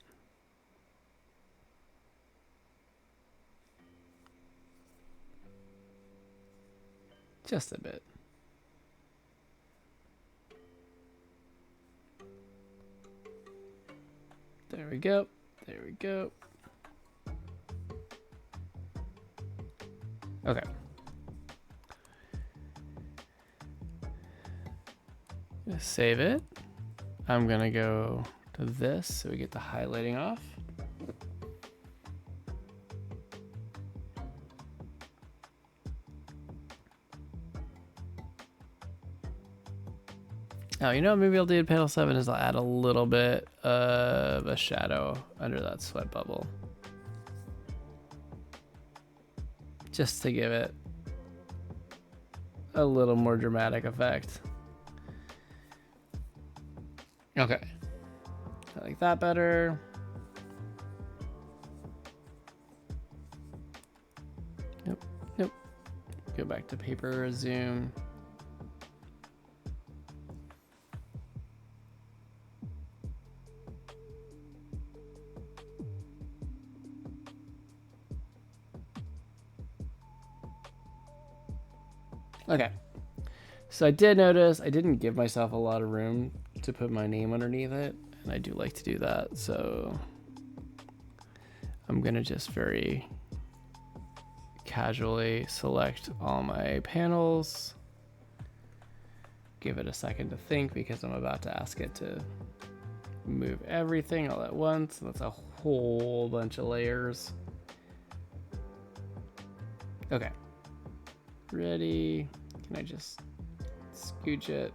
Just a bit. There we go. There we go. Okay. Gonna save it. I'm gonna go to this so we get the highlighting off. Oh, maybe I'll do in panel 7 is I'll add a little bit of a shadow under that sweat bubble. Just to give it a little more dramatic effect. Okay. I like that better. Nope, nope. Go back to paper, resume. Okay. So I did notice I didn't give myself a lot of room to put my name underneath it, and I do like to do that, so I'm gonna just very casually select all my panels, give it a second to think because I'm about to ask it to move everything all at once. That's a whole bunch of layers. Okay, ready. Can I just scooch it?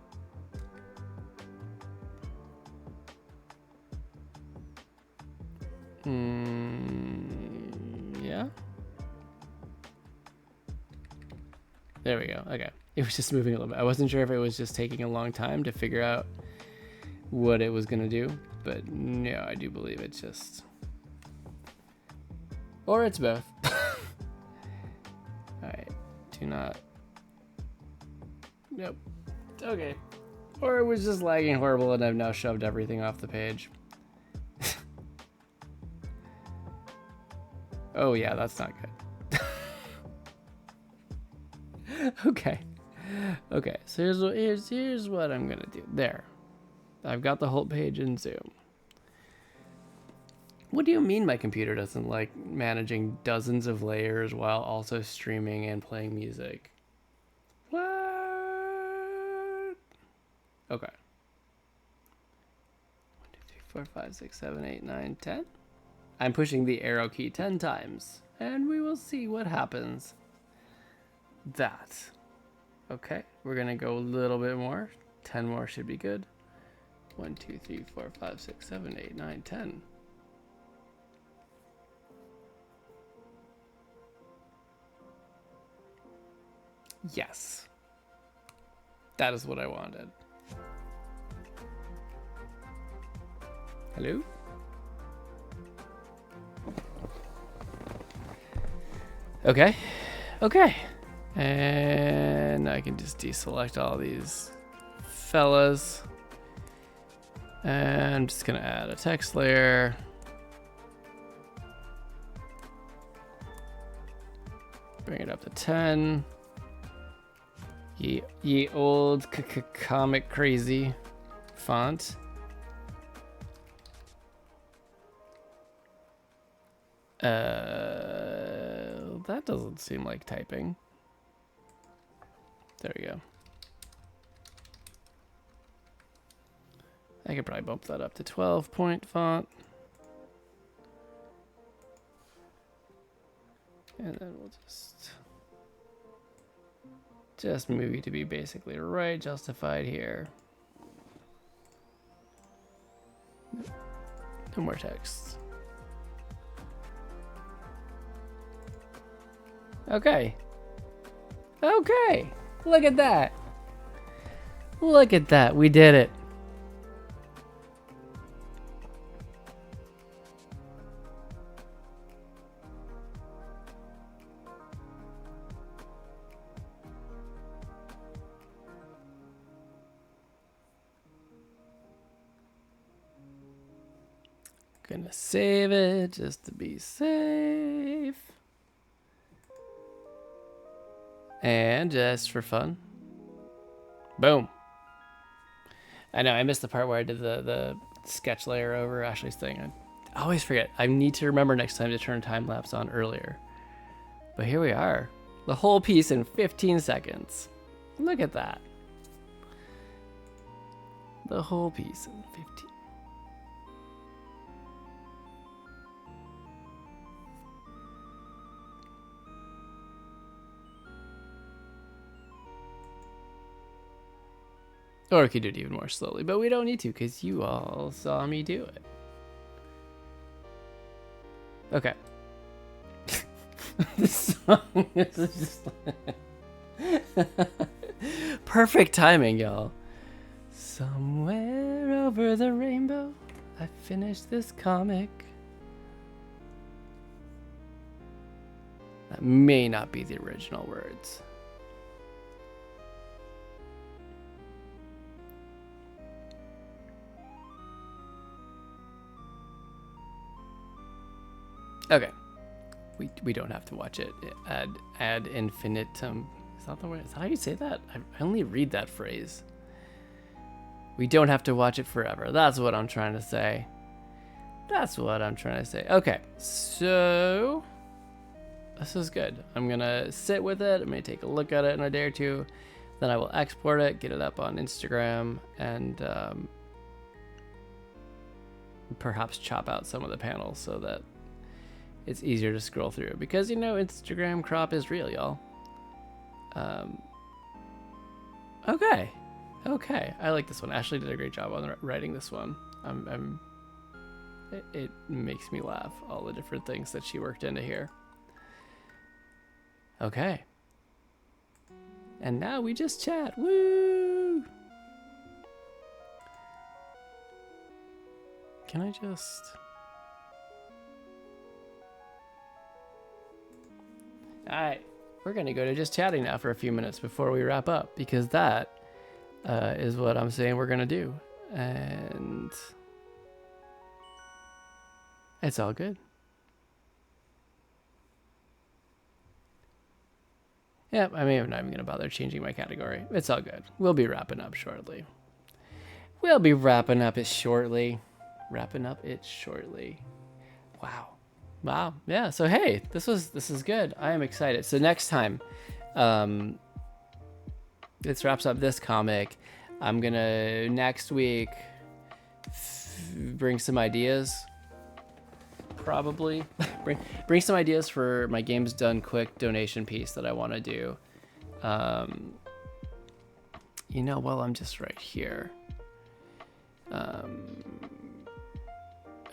Yeah. There we go. Okay. It was just moving a little bit. I wasn't sure if it was just taking a long time to figure out what it was going to do, but no, I do believe it's just... Or it's both. Alright. Do not... Nope. Okay. Or it was just lagging horrible and I've now shoved everything off the page. Oh yeah, that's not good. Okay. Okay, so here's what I'm gonna do. There. I've got the whole page in Zoom. What do you mean my computer doesn't like managing dozens of layers while also streaming and playing music? What? Okay. 1, 2, 3, 4, 5, 6, 7, 8, 9, 10. I'm pushing the arrow key 10 times, and we will see what happens. That. Okay, we're gonna go a little bit more. 10 more should be good. 1, 2, 3, 4, 5, 6, 7, 8, 9, 10. Yes. That is what I wanted. Hello? Okay. Okay. And I can just deselect all these fellas. And I'm just gonna add a text layer. Bring it up to 10. Ye old comic crazy font. That doesn't seem like typing. There we go. I could probably bump that up to 12-point font. And then we'll just move you to be basically right justified here. No more text. Okay. Okay. Look at that. Look at that. We did it. Gonna save it just to be safe. And just for fun. Boom. I know, I missed the part where I did the sketch layer over Ashlee's thing. I always forget. I need to remember next time to turn time lapse on earlier. But here we are. The whole piece in 15 seconds. Look at that. The whole piece in 15. Or I could do it even more slowly, but we don't need to because you all saw me do it. Okay. This song is just... Perfect timing, y'all. Somewhere over the rainbow, I finished this comic. That may not be the original words. Okay. We don't have to watch it ad infinitum. Is that the word? Is that how you say that? I only read that phrase. We don't have to watch it forever. That's what I'm trying to say. That's what I'm trying to say. Okay, so this is good. I'm gonna sit with it. I'm gonna take a look at it in a day or two. Then I will export it, get it up on Instagram, and perhaps chop out some of the panels so that it's easier to scroll through. Because, you know, Instagram crop is real, y'all. Okay. I like this one. Ashlee did a great job on writing this one. It makes me laugh, all the different things that she worked into here. Okay. And now we just chat. Woo! Can I just... Alright, we're gonna go to just chatting now for a few minutes before we wrap up, because that is what I'm saying we're gonna do. And it's all good. Yeah, I mean, I'm not even gonna bother changing my category. It's all good. We'll be wrapping up shortly. Wow. Yeah. So hey, this is good. I am excited. So next time, this wraps up this comic. I'm gonna next week bring some ideas. Probably bring some ideas for my Games Done Quick donation piece that I want to do. You know, well, I'm just right here.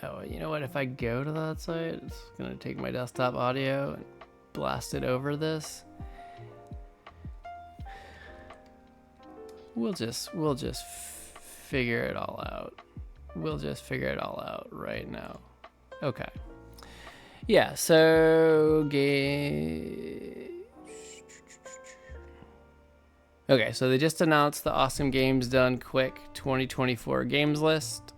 Oh, you know what? If I go to that site, it's gonna take my desktop audio and blast it over this. We'll just figure it all out. We'll just figure it all out right now. Okay. Yeah, so okay, so they just announced the Awesome Games Done Quick 2024 games list.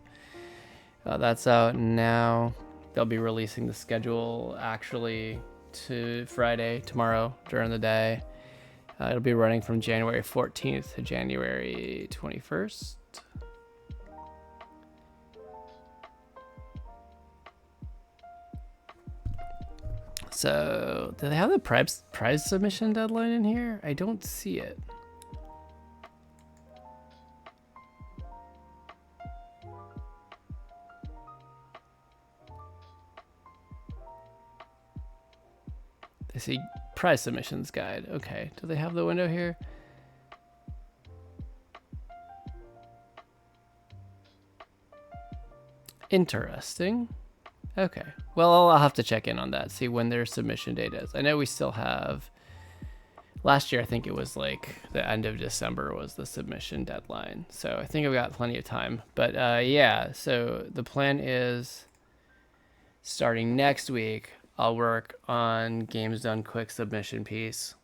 That's out now. They'll be releasing the schedule actually to Friday, tomorrow, during the day. It'll be running from January 14th to January 21st. So, do they have the prize submission deadline in here? I don't see it. They say prize submissions guide. Okay, do they have the window here? Interesting. Okay, well, I'll have to check in on that, see when their submission date is. I know we still have, last year I think it was like the end of December was the submission deadline. So I think I've got plenty of time. But yeah, so the plan is starting next week, I'll work on Games Done Quick submission piece.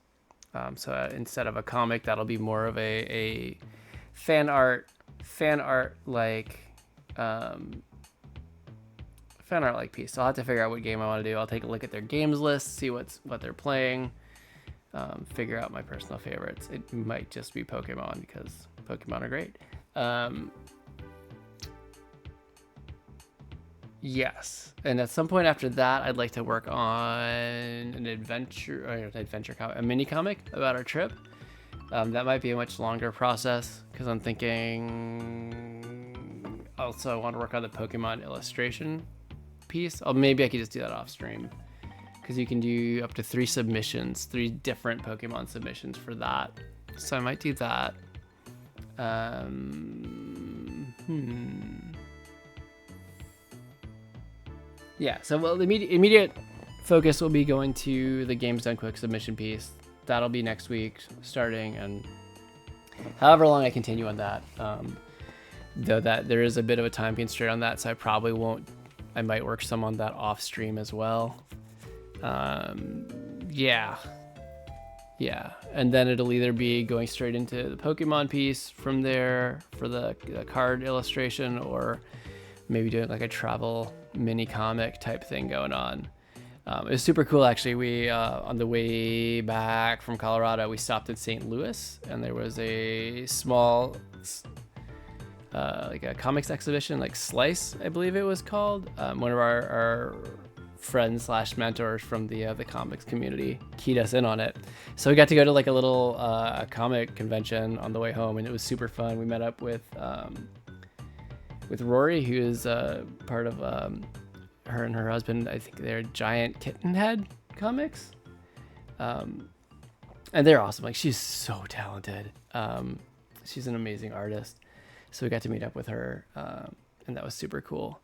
So instead of a comic, that'll be more of a fan art like piece. So I'll have to figure out what game I want to do. I'll take a look at their games list, see what they're playing, figure out my personal favorites. It might just be Pokemon because Pokemon are great. Yes, and at some point after that, I'd like to work on a mini comic about our trip. That might be a much longer process because I'm thinking also I want to work on the Pokemon illustration piece. Oh, maybe I could just do that off stream because you can do up to 3 different Pokemon submissions for that. So I might do that. Yeah, so well, the immediate focus will be going to the Games Done Quick submission piece. That'll be next week starting, and however long I continue on that. Though that there is a bit of a time constraint on that, so I probably won't. I might work some on that off stream as well. Yeah, and then it'll either be going straight into the Pokemon piece from there for the card illustration, or maybe doing like a travel mini comic type thing going on. It was super cool actually. We on the way back from Colorado, we stopped in St. Louis, and there was a small like a comics exhibition, like Slice, I believe it was called. One of our friends / mentors from the comics community keyed us in on it, so we got to go to like a little comic convention on the way home, and it was super fun. We met up with Rory, who is part of her and her husband. I think they're Giant Kitten Head Comics, and they're awesome. Like, she's so talented. She's an amazing artist. So we got to meet up with her, and that was super cool.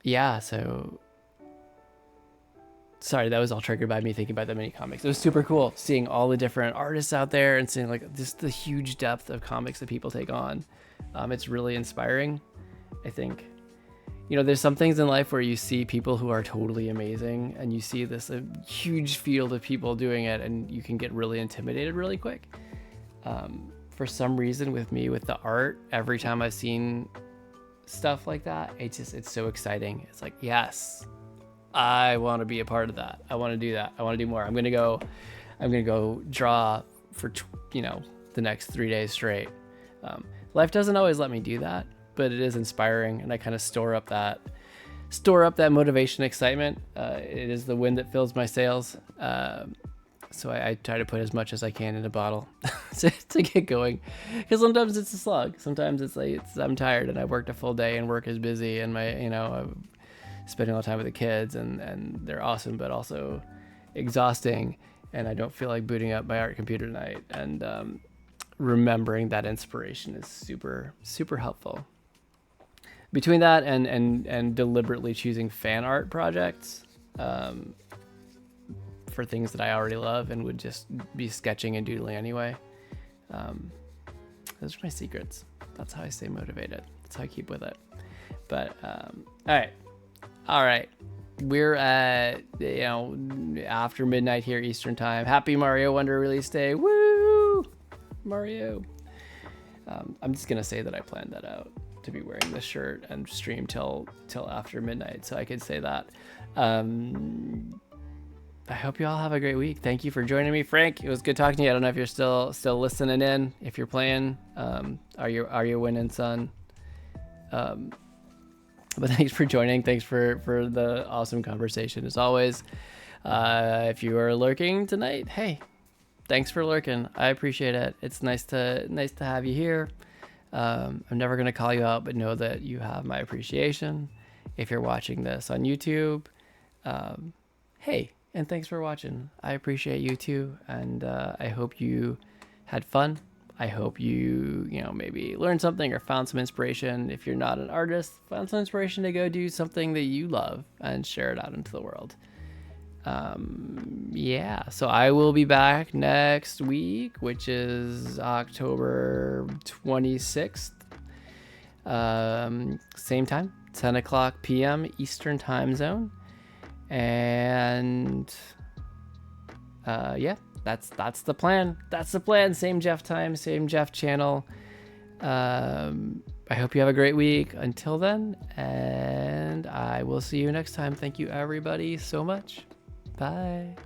Yeah, so sorry, that was all triggered by me thinking about the mini comics. It was super cool seeing all the different artists out there and seeing like just the huge depth of comics that people take on. It's really inspiring. I think, you know, there's some things in life where you see people who are totally amazing, and you see this huge field of people doing it, and you can get really intimidated really quick. For some reason with me, with the art, every time I've seen stuff like that, it's so exciting. It's like, yes, I want to be a part of that. I want to do that. I want to do more. I'm gonna go draw for the next 3 days straight. Life doesn't always let me do that, but it is inspiring, and I kind of store up that motivation, excitement. It is the wind that fills my sails. So I try to put as much as I can in a bottle to get going, because sometimes it's a slug. Sometimes it's like I'm tired and I worked a full day and work is busy, and I'm spending a lot of time with the kids, and they're awesome, but also exhausting, and I don't feel like booting up my art computer tonight. And remembering that inspiration is super, super helpful. Between that and deliberately choosing fan art projects, for things that I already love and would just be sketching and doodling anyway. Those are my secrets. That's how I stay motivated. That's how I keep with it. But all right. We're at after midnight here Eastern time. Happy Mario Wonder release day. Woo! Mario. I'm just gonna say that I planned that out to be wearing this shirt and stream till after midnight, so I could say that. I hope you all have a great week. Thank you for joining me, Frank. It was good talking to you. I don't know if you're still listening in. If you're playing, are you winning, son? But thanks for joining. Thanks for the awesome conversation as always. If you are lurking tonight, hey, thanks for lurking. I appreciate it. It's nice to have you here. I'm never gonna call you out, but know that you have my appreciation. If you're watching this on YouTube, hey. And thanks for watching. I appreciate you too. And I hope you had fun. I hope you maybe learned something or found some inspiration. If you're not an artist, found some inspiration to go do something that you love and share it out into the world. Yeah, so I will be back next week, which is October 26th. Same time, 10 o'clock p.m. Eastern time zone. And yeah, that's the plan. Same Jeff time, same Jeff channel. I hope you have a great week until then, and I will see you next time. Thank you everybody so much. Bye.